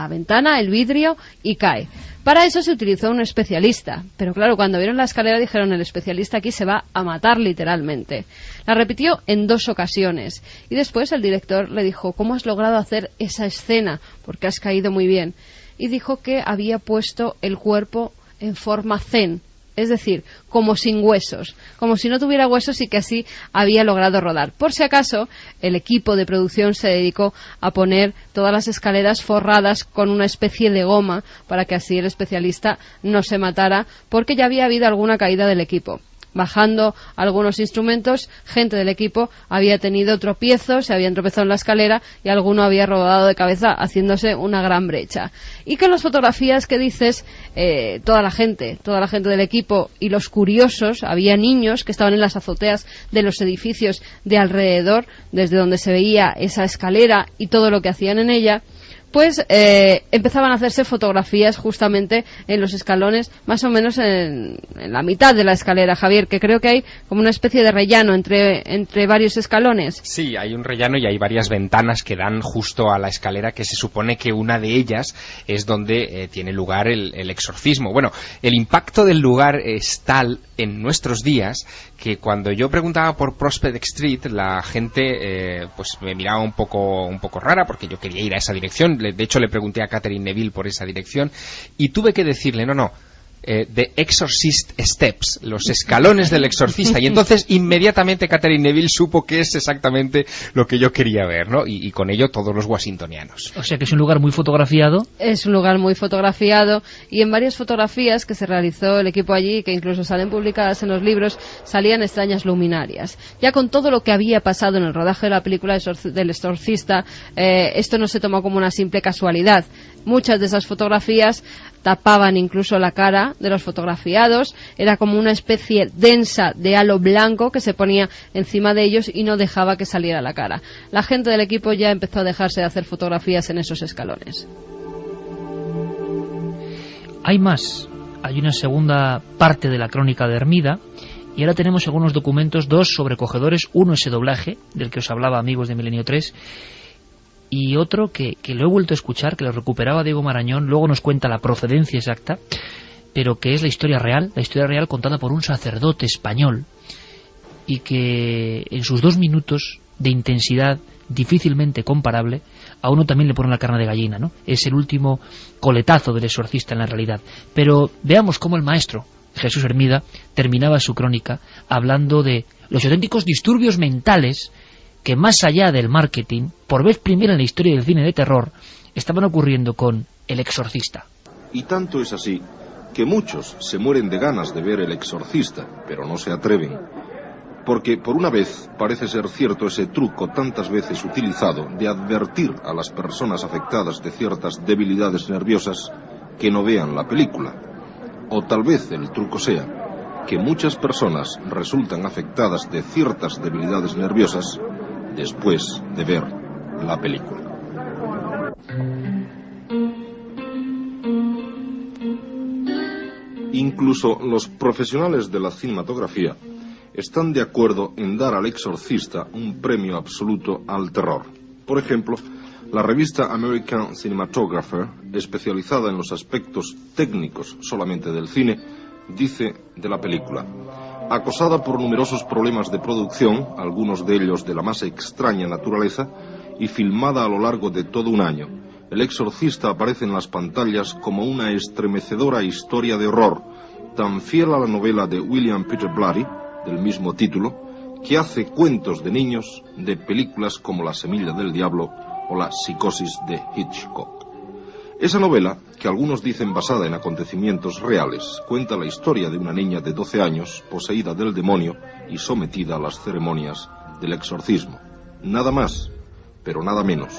ventana, el vidrio, y cae. Para eso se utilizó un especialista, pero claro, cuando vieron la escalera dijeron: el especialista aquí se va a matar literalmente. La repitió en 2 ocasiones y después el director le dijo: ¿cómo has logrado hacer esa escena? Porque has caído muy bien. Y dijo que había puesto el cuerpo en forma zen, es decir, como sin huesos, como si no tuviera huesos, y que así había logrado rodar. Por si acaso, el equipo de producción se dedicó a poner todas las escaleras forradas con una especie de goma para que así el especialista no se matara, porque ya había habido alguna caída del equipo. Bajando algunos instrumentos, gente del equipo había tenido tropiezos, se habían tropezado en la escalera y alguno había rodado de cabeza haciéndose una gran brecha. Y que en las fotografías que dices, toda la gente del equipo y los curiosos, había niños que estaban en las azoteas de los edificios de alrededor, desde donde se veía esa escalera y todo lo que hacían en ella, pues empezaban a hacerse fotografías justamente en los escalones, más o menos en la mitad de la escalera, Javier, que creo que hay como una especie de rellano entre varios escalones. Sí, hay un rellano y hay varias ventanas que dan justo a la escalera, que se supone que una de ellas es donde tiene lugar el exorcismo. Bueno, el impacto del lugar es tal en nuestros días que cuando yo preguntaba por Prospect Street, la gente pues me miraba un poco rara, porque yo quería ir a esa dirección. De hecho, le pregunté a Catherine Neville por esa dirección y tuve que decirle, no, The Exorcist Steps, los escalones del exorcista. Y entonces inmediatamente Catherine Neville supo que es exactamente lo que yo quería ver, ¿no? Y con ello todos los washingtonianos. O sea que es un lugar muy fotografiado. Es un lugar muy fotografiado, y en varias fotografías que se realizó el equipo allí, que incluso salen publicadas en los libros, salían extrañas luminarias. Ya con todo lo que había pasado en el rodaje de la película del exorcista, esto no se tomó como una simple casualidad. Muchas de esas fotografías tapaban incluso la cara de los fotografiados, era como una especie densa de halo blanco que se ponía encima de ellos y no dejaba que saliera la cara. La gente del equipo ya empezó a dejarse de hacer fotografías en esos escalones. Hay más, hay una segunda parte de la crónica de Hermida, y ahora tenemos algunos documentos, 2 sobrecogedores, uno ese doblaje del que os hablaba, amigos de Milenio 3, y otro que lo he vuelto a escuchar, que lo recuperaba Diego Marañón, luego nos cuenta la procedencia exacta, pero que es la historia real contada por un sacerdote español, y que en sus 2 minutos de intensidad difícilmente comparable, a uno también le pone la carne de gallina, ¿no? Es el último coletazo del exorcista en la realidad. Pero veamos cómo el maestro Jesús Hermida terminaba su crónica hablando de los auténticos disturbios mentales que, más allá del marketing, por vez primera en la historia del cine de terror, estaban ocurriendo con El exorcista. Y tanto es así que muchos se mueren de ganas de ver El exorcista, pero no se atreven. Porque por una vez parece ser cierto ese truco tantas veces utilizado de advertir a las personas afectadas de ciertas debilidades nerviosas que no vean la película. O tal vez el truco sea que muchas personas resultan afectadas de ciertas debilidades nerviosas después de ver la película. Incluso los profesionales de la cinematografía están de acuerdo en dar al Exorcista un premio absoluto al terror. Por ejemplo, la revista American Cinematographer, especializada en los aspectos técnicos solamente del cine, dice de la película: acosada por numerosos problemas de producción, algunos de ellos de la más extraña naturaleza, y filmada a lo largo de todo un año, El Exorcista aparece en las pantallas como una estremecedora historia de horror, tan fiel a la novela de William Peter Blatty, del mismo título, que hace cuentos de niños de películas como La semilla del diablo o La psicosis de Hitchcock. Esa novela, que algunos dicen basada en acontecimientos reales, cuenta la historia de una niña de 12 años poseída del demonio y sometida a las ceremonias del exorcismo. Nada más, pero nada menos.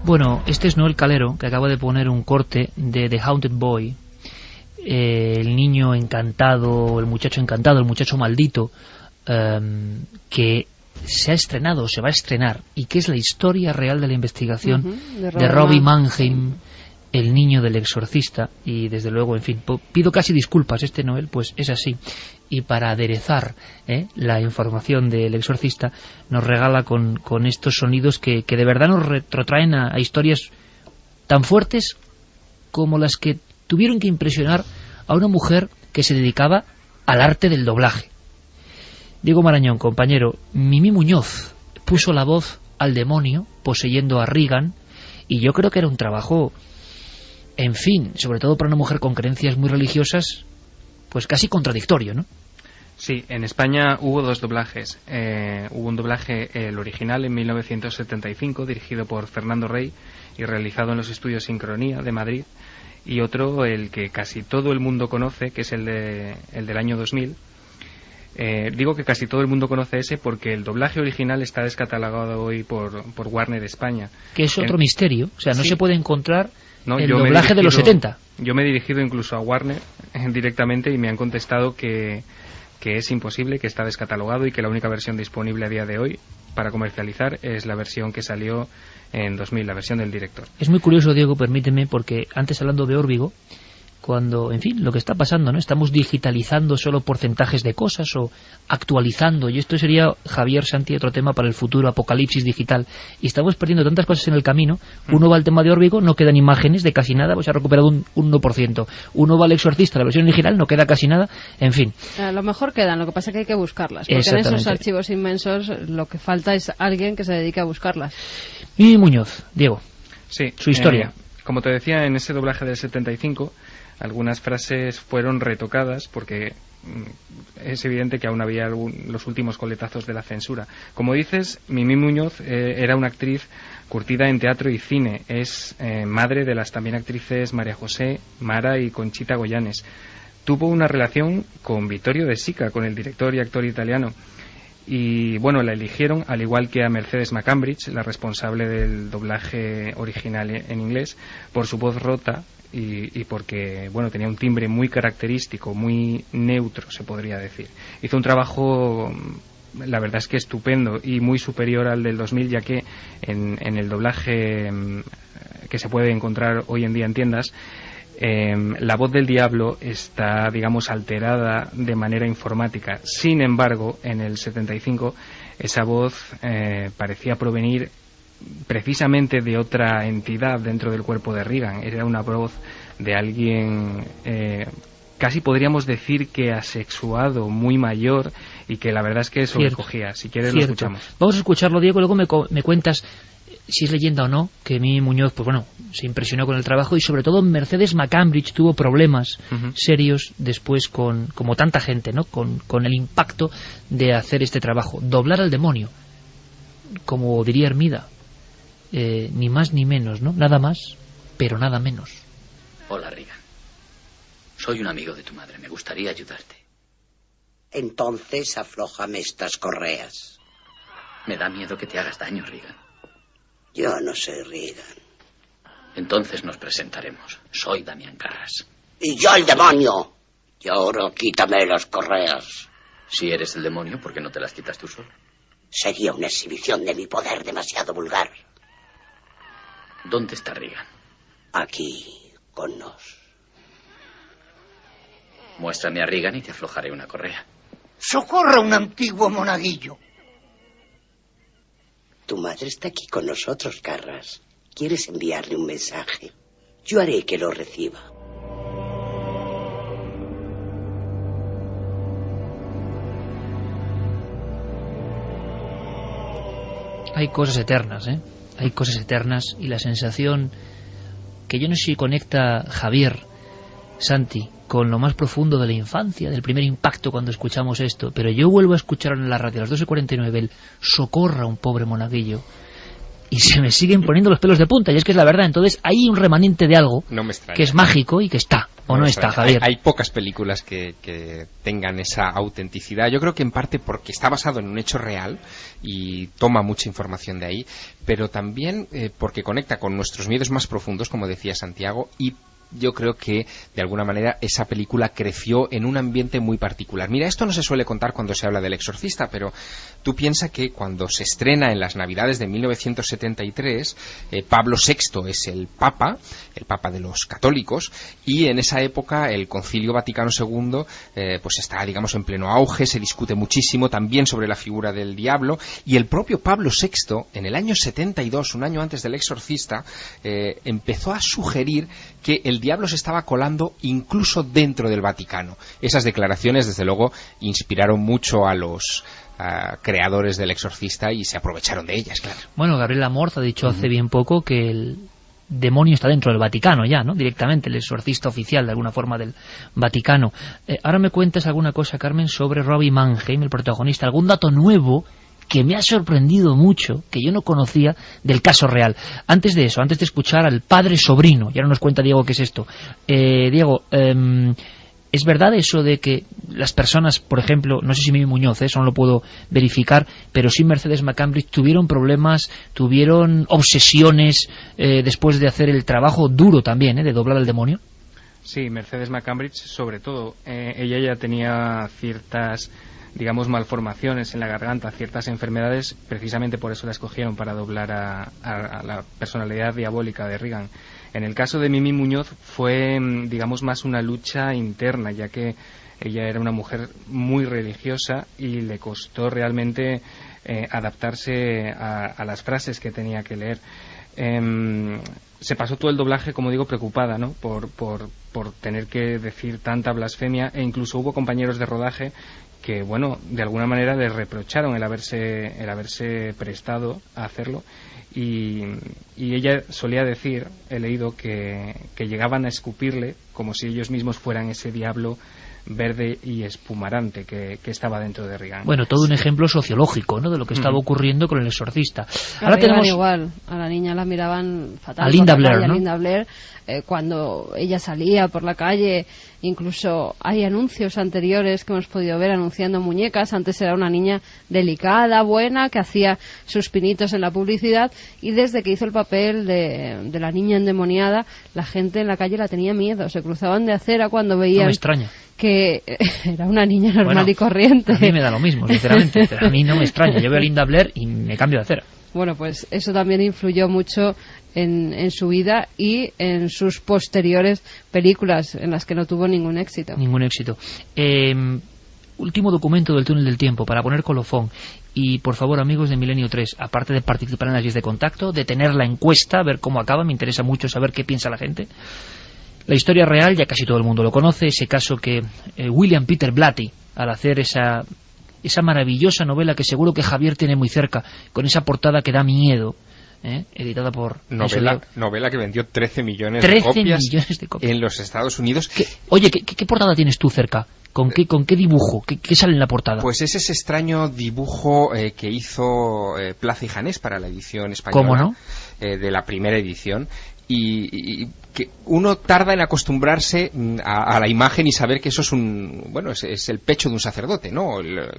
Bueno, este es Noel Calero, que acaba de poner un corte de The Haunted Boy, el niño encantado, el muchacho maldito, que se ha estrenado, se va a estrenar, y que es la historia real de la investigación de Robbie Mannheim, el niño del exorcista. Y desde luego, en fin, pido casi disculpas, Noel, pues es así. Y para aderezar la información del exorcista, nos regala con estos sonidos que de verdad nos retrotraen a historias tan fuertes como las que tuvieron que impresionar a una mujer que se dedicaba al arte del doblaje. Diego Marañón, compañero, Mimi Muñoz puso la voz al demonio poseyendo a Regan, y yo creo que era un trabajo, en fin, sobre todo para una mujer con creencias muy religiosas, pues casi contradictorio, ¿no? Sí, en España hubo dos doblajes. Hubo un doblaje, el original, en 1975, dirigido por Fernando Rey y realizado en los estudios Sincronía de Madrid, y otro, el que casi todo el mundo conoce, que es el del año 2000. Digo que casi todo el mundo conoce ese porque el doblaje original está descatalogado hoy por Warner España. Que es otro misterio, o sea, no se puede encontrar el doblaje de los 70. Yo me he dirigido incluso a Warner directamente y me han contestado que es imposible, que está descatalogado y que la única versión disponible a día de hoy para comercializar es la versión que salió en 2000, la versión del director. Es muy curioso, Diego, permíteme, porque antes hablando de Órbigo, cuando, en fin, lo que está pasando, ¿no? Estamos digitalizando solo porcentajes de cosas o actualizando, y esto sería, Javier Santi, otro tema para el futuro apocalipsis digital, y estamos perdiendo tantas cosas en el camino. Uno va al tema de Órbigo, no quedan imágenes de casi nada, pues se ha recuperado un 1%. Uno va al Exorcista, la versión original, no queda casi nada, en fin. A lo mejor quedan, lo que pasa es que hay que buscarlas, porque en esos archivos inmensos lo que falta es alguien que se dedique a buscarlas. Mimi Muñoz, Diego, sí, su historia. Como te decía, en ese doblaje del 75... algunas frases fueron retocadas porque es evidente que aún había los últimos coletazos de la censura. Como dices, Mimi Muñoz era una actriz curtida en teatro y cine. Es madre de las también actrices María José, Mara y Conchita Goyanes. Tuvo una relación con Vittorio De Sica, con el director y actor italiano. Y bueno, la eligieron, al igual que a Mercedes McCambridge, la responsable del doblaje original en inglés, por su voz rota y porque bueno, tenía un timbre muy característico, muy neutro, se podría decir. Hizo un trabajo, la verdad es que estupendo y muy superior al del 2000, ya que en el doblaje que se puede encontrar hoy en día en tiendas, la voz del diablo está, digamos, alterada de manera informática. Sin embargo, en el 75 esa voz parecía provenir precisamente de otra entidad dentro del cuerpo de Regan. Era una voz de alguien casi podríamos decir que asexuado, muy mayor, y que la verdad es que sobrecogía. Si quieres lo escuchamos. Vamos a escucharlo, Diego, luego me cuentas si es leyenda o no, que Mimi Muñoz, pues bueno, se impresionó con el trabajo, y sobre todo Mercedes McCambridge tuvo problemas serios después como tanta gente, ¿no? Con el impacto de hacer este trabajo, doblar al demonio. como diría Hermida, ni más ni menos, ¿no? Nada más, pero nada menos. Hola, Regan. Soy un amigo de tu madre. Me gustaría ayudarte. Entonces aflójame estas correas. Me da miedo que te hagas daño, Regan. Yo no soy Regan. Entonces nos presentaremos. Soy Damián Carras. ¡Y yo el demonio! Y ahora quítame las correas. Si eres el demonio, ¿por qué no te las quitas tú solo? Sería una exhibición de mi poder demasiado vulgar. ¿Dónde está Regan? Aquí, con nos. Muéstrame a Regan y te aflojaré una correa. ¡Socorra un antiguo monaguillo! Tu madre está aquí con nosotros, Carras. ¿Quieres enviarle un mensaje? Yo haré que lo reciba. Hay cosas eternas, ¿eh? Hay cosas eternas, y la sensación que yo no sé si conecta Javier, Santi, con lo más profundo de la infancia, del primer impacto cuando escuchamos esto, pero yo vuelvo a escuchar en la radio a las 2:49 el socorra a un pobre monaguillo, y se me siguen poniendo los pelos de punta, y es que es la verdad. Entonces hay un remanente de algo que es mágico y que está, o no está, Javier. Hay pocas películas que tengan esa autenticidad. Yo creo que en parte porque está basado en un hecho real y toma mucha información de ahí, pero también porque conecta con nuestros miedos más profundos, como decía Santiago, y yo creo que de alguna manera esa película creció en un ambiente muy particular. Mira, esto no se suele contar cuando se habla del Exorcista, pero tú piensas que cuando se estrena en las Navidades de 1973, Pablo VI es el Papa de los católicos, y en esa época el Concilio Vaticano II pues está, digamos, en pleno auge, se discute muchísimo también sobre la figura del diablo, y el propio Pablo VI, en el año 72, un año antes del Exorcista, empezó a sugerir que el diablo se estaba colando incluso dentro del Vaticano. Esas declaraciones, desde luego, inspiraron mucho a los creadores del Exorcista y se aprovecharon de ellas, claro. Bueno, Gabriel Amorth ha dicho hace bien poco que el demonio está dentro del Vaticano ya, ¿no? Directamente, el exorcista oficial, de alguna forma, del Vaticano. Ahora me cuentas alguna cosa, Carmen, sobre Robbie Mannheim, el protagonista, algún dato nuevo que me ha sorprendido mucho, que yo no conocía del caso real. Antes de eso, antes de escuchar al padre sobrino, ya no nos cuenta Diego qué es esto. Diego, ¿es verdad eso de que las personas, por ejemplo, no sé si Mimi Muñoz, eso no lo puedo verificar, pero sí Mercedes McCambridge, tuvieron problemas, tuvieron obsesiones después de hacer el trabajo duro también, de doblar al demonio? Sí, Mercedes McCambridge, sobre todo. Ella ya tenía ciertas, digamos, malformaciones en la garganta, ciertas enfermedades, precisamente por eso la escogieron para doblar a la personalidad diabólica de Regan. En el caso de Mimi Muñoz fue, digamos, más una lucha interna, ya que ella era una mujer muy religiosa y le costó realmente adaptarse a las frases que tenía que leer. Se pasó todo el doblaje, como digo, preocupada, ¿no? por tener que decir tanta blasfemia, e incluso hubo compañeros de rodaje que, bueno, de alguna manera le reprocharon el haberse prestado a hacerlo, y ella solía decir, he leído, que llegaban a escupirle como si ellos mismos fueran ese diablo verde y espumarante que estaba dentro de Regan. Bueno, todo un ejemplo sociológico, ¿no?, de lo que estaba ocurriendo con el exorcista. Ahora tenemos igual, a la niña la miraban fatal. A Linda Blair, ¿no? A Linda Blair, cuando ella salía por la calle, incluso hay anuncios anteriores que hemos podido ver anunciando muñecas. Antes era una niña delicada, buena, que hacía sus pinitos en la publicidad, y desde que hizo el papel de la niña endemoniada, la gente en la calle la tenía miedo, se cruzaban de acera cuando veían... No me extraña que era una niña normal y corriente. A mí me da lo mismo, sinceramente, pero a mí no me extraña. Yo veo a Linda Blair y me cambio de acera. Bueno, pues eso también influyó mucho en su vida y en sus posteriores películas, en las que no tuvo ningún éxito. Ningún éxito. Último documento del túnel del tiempo, para poner colofón. Y por favor, amigos de Milenio 3, aparte de participar en las guías de contacto, de tener la encuesta, ver cómo acaba, me interesa mucho saber qué piensa la gente. La historia real, ya casi todo el mundo lo conoce, ese caso que William Peter Blatty, al hacer esa maravillosa novela que seguro que Javier tiene muy cerca, con esa portada que da miedo, editada por... Novela que vendió 13 millones de copias en los Estados Unidos. Oye, ¿qué portada tienes tú cerca? ¿Con qué dibujo? ¿Qué sale en la portada? Pues es ese extraño dibujo que hizo Plaza y Janés para la edición española. ¿Cómo no? De la primera edición. Y que uno tarda en acostumbrarse a la imagen y saber que eso es el pecho de un sacerdote, ¿no? El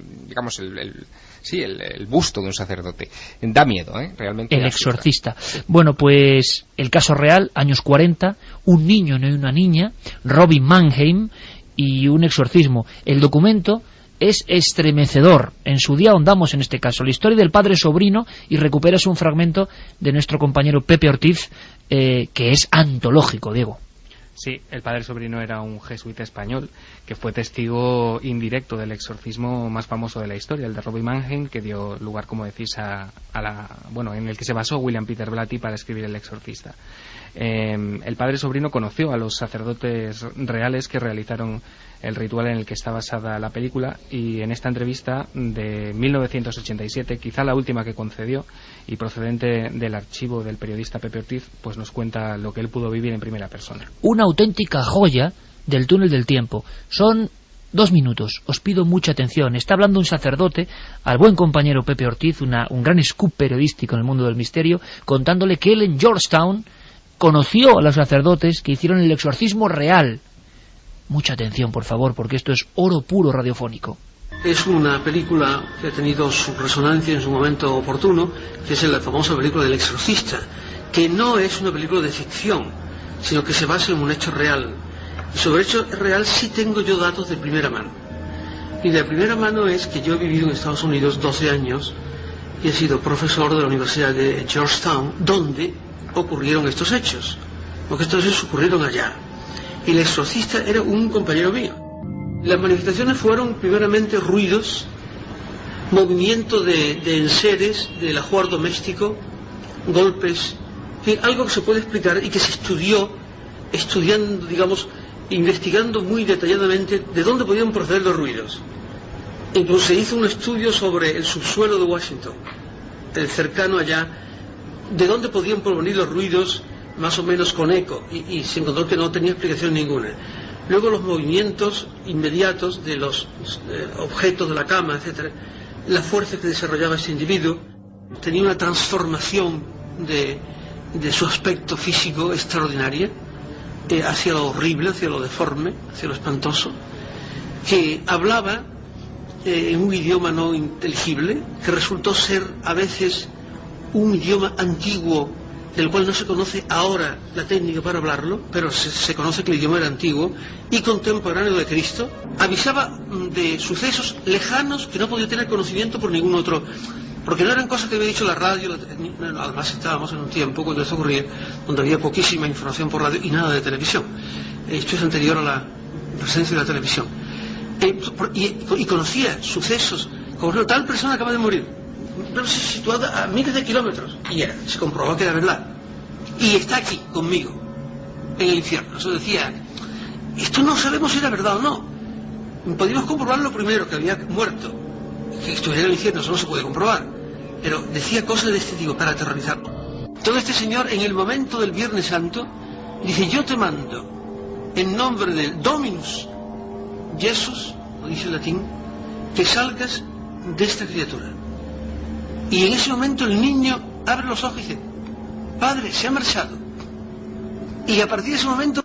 busto de un sacerdote. Da miedo, realmente. El exorcista. Bueno, pues el caso real, años 40, un niño y una niña, Robin Mannheim, y un exorcismo. El documento es estremecedor. En su día ahondamos en este caso. La historia del padre sobrino, y recuperas un fragmento de nuestro compañero Pepe Ortiz, que es antológico, Diego. Sí, el padre sobrino era un jesuita español que fue testigo indirecto del exorcismo más famoso de la historia, el de Robin Mannheim, que dio lugar, como decís, en el que se basó William Peter Blatty para escribir El exorcista. El padre sobrino conoció a los sacerdotes reales que realizaron el ritual en el que está basada la película, y en esta entrevista de 1987, quizá la última que concedió, y procedente del archivo del periodista Pepe Ortiz, pues nos cuenta lo que él pudo vivir en primera persona. Una auténtica joya del túnel del tiempo. Son 2 minutos, os pido mucha atención. Está hablando un sacerdote al buen compañero Pepe Ortiz, un gran scoop periodístico en el mundo del misterio, contándole que él en Georgetown conoció a los sacerdotes que hicieron el exorcismo real. Mucha atención, por favor, porque esto es oro puro radiofónico. Es una película que ha tenido su resonancia en su momento oportuno, que es la famosa película del exorcista, que no es una película de ficción, sino que se basa en un hecho real. Y sobre hecho real sí tengo yo datos de primera mano. Y de primera mano es que yo he vivido en Estados Unidos 12 años y he sido profesor de la Universidad de Georgetown, donde ocurrieron estos hechos, porque estos hechos ocurrieron allá. Y el exorcista era un compañero mío. Las manifestaciones fueron primeramente ruidos, movimiento de enseres, del ajuar doméstico, golpes, algo que se puede explicar y que se estudiando, digamos, investigando muy detalladamente de dónde podían proceder los ruidos. Incluso se hizo un estudio sobre el subsuelo de Washington, el cercano allá, de dónde podían provenir los ruidos más o menos con eco, y se encontró que no tenía explicación ninguna. Luego los movimientos inmediatos de los objetos de la cama, etcétera, la fuerza que desarrollaba este individuo, tenía una transformación de su aspecto físico extraordinaria, hacia lo horrible, hacia lo deforme, hacia lo espantoso, que hablaba en un idioma no inteligible, que resultó ser a veces un idioma antiguo, del cual no se conoce ahora la técnica para hablarlo, pero se conoce que el idioma era antiguo y contemporáneo de Cristo. Avisaba de sucesos lejanos que no podía tener conocimiento por ningún otro, porque no eran cosas que había dicho la radio. Además estábamos en un tiempo cuando esto ocurría donde había poquísima información por radio y nada de televisión. Esto es anterior a la presencia de la televisión. Y conocía sucesos, como por ejemplo, tal persona acaba de morir, pero situada a miles de kilómetros, y se comprobó que era verdad, y está aquí conmigo en el infierno. Eso decía, esto no sabemos si era verdad o no, podíamos comprobarlo primero, que había muerto, que estuviera en el infierno, eso no se puede comprobar, pero decía cosas de este tipo para aterrorizarlo. Todo este señor, en el momento del Viernes Santo, dice, yo te mando en nombre del Dominus Jesus, lo dice en latín, que salgas de esta criatura. Y en ese momento el niño abre los ojos y dice, padre, se ha marchado. Y a partir de ese momento,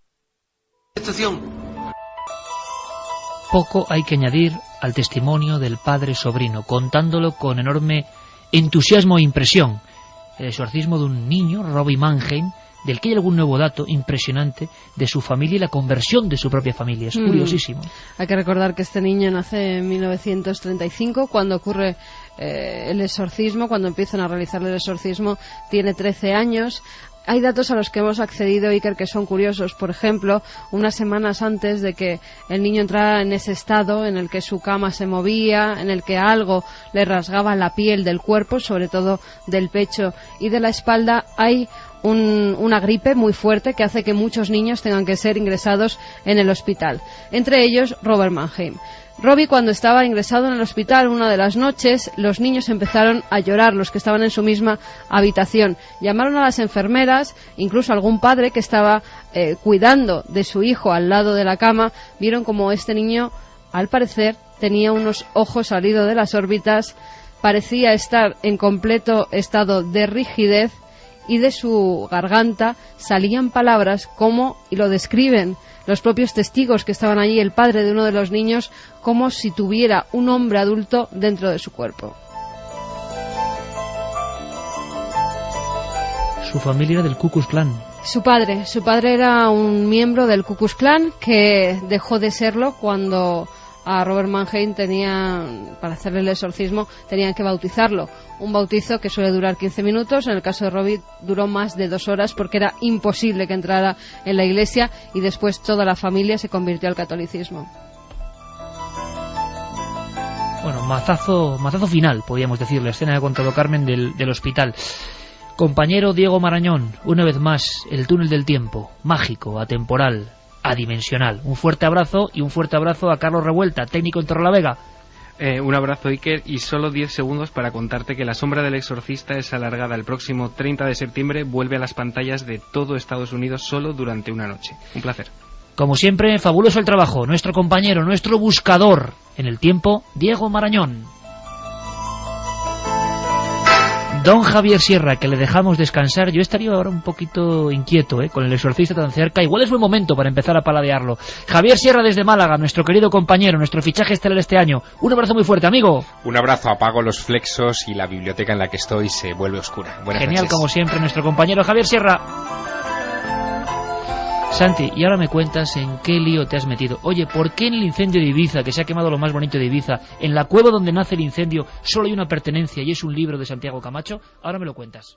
poco hay que añadir al testimonio del padre sobrino, contándolo con enorme entusiasmo e impresión. El exorcismo de un niño, Robin Mannheim, del que hay algún nuevo dato impresionante de su familia y la conversión de su propia familia. Es curiosísimo. Hay que recordar que este niño nace en 1935, cuando ocurre el exorcismo, cuando empiezan a realizar el exorcismo, tiene 13 años. Hay datos a los que hemos accedido, Iker, que son curiosos. Por ejemplo, unas semanas antes de que el niño entrara en ese estado en el que su cama se movía, en el que algo le rasgaba la piel del cuerpo, sobre todo del pecho y de la espalda, hay una gripe muy fuerte que hace que muchos niños tengan que ser ingresados en el hospital. Entre ellos, Robert Mannheim. Robbie, cuando estaba ingresado en el hospital una de las noches, los niños empezaron a llorar, los que estaban en su misma habitación. Llamaron a las enfermeras, incluso algún padre que estaba cuidando de su hijo al lado de la cama, vieron como este niño al parecer tenía unos ojos salidos de las órbitas, parecía estar en completo estado de rigidez y de su garganta salían palabras como, y lo describen los propios testigos que estaban allí, el padre de uno de los niños, como si tuviera un hombre adulto dentro de su cuerpo. Su familia era del Ku Klux Klan. Su padre era un miembro del Ku Klux Klan que dejó de serlo cuando a Robert Mannheim para hacerle el exorcismo, tenían que bautizarlo. Un bautizo que suele durar 15 minutos, en el caso de Robbie duró más de 2 horas porque era imposible que entrara en la iglesia y después toda la familia se convirtió al catolicismo. Bueno, mazazo final, podríamos decir, la escena que ha contado Carmen del hospital. Compañero Diego Marañón, una vez más, el túnel del tiempo, mágico, atemporal, adimensional. Un fuerte abrazo y un fuerte abrazo a Carlos Revuelta, técnico en Torrelavega. Un abrazo, Iker, y solo 10 segundos para contarte que La sombra del exorcista es alargada el próximo 30 de septiembre, vuelve a las pantallas de todo Estados Unidos solo durante una noche. Un placer. Como siempre, fabuloso el trabajo. Nuestro compañero, nuestro buscador en el tiempo, Diego Marañón. Don Javier Sierra, que le dejamos descansar. Yo estaría ahora un poquito inquieto, con el exorcista tan cerca. Igual es buen momento para empezar a paladearlo. Javier Sierra desde Málaga, nuestro querido compañero, nuestro fichaje estelar este año. Un abrazo muy fuerte, amigo. Un abrazo, apago los flexos y la biblioteca en la que estoy se vuelve oscura. Buenas Genial, noches. como siempre, nuestro compañero Javier Sierra. Santi, y ahora me cuentas en qué lío te has metido. Oye, ¿por qué en el incendio de Ibiza, que se ha quemado lo más bonito de Ibiza, en la cueva donde nace el incendio, solo hay una pertenencia y es un libro de Santiago Camacho? Ahora me lo cuentas.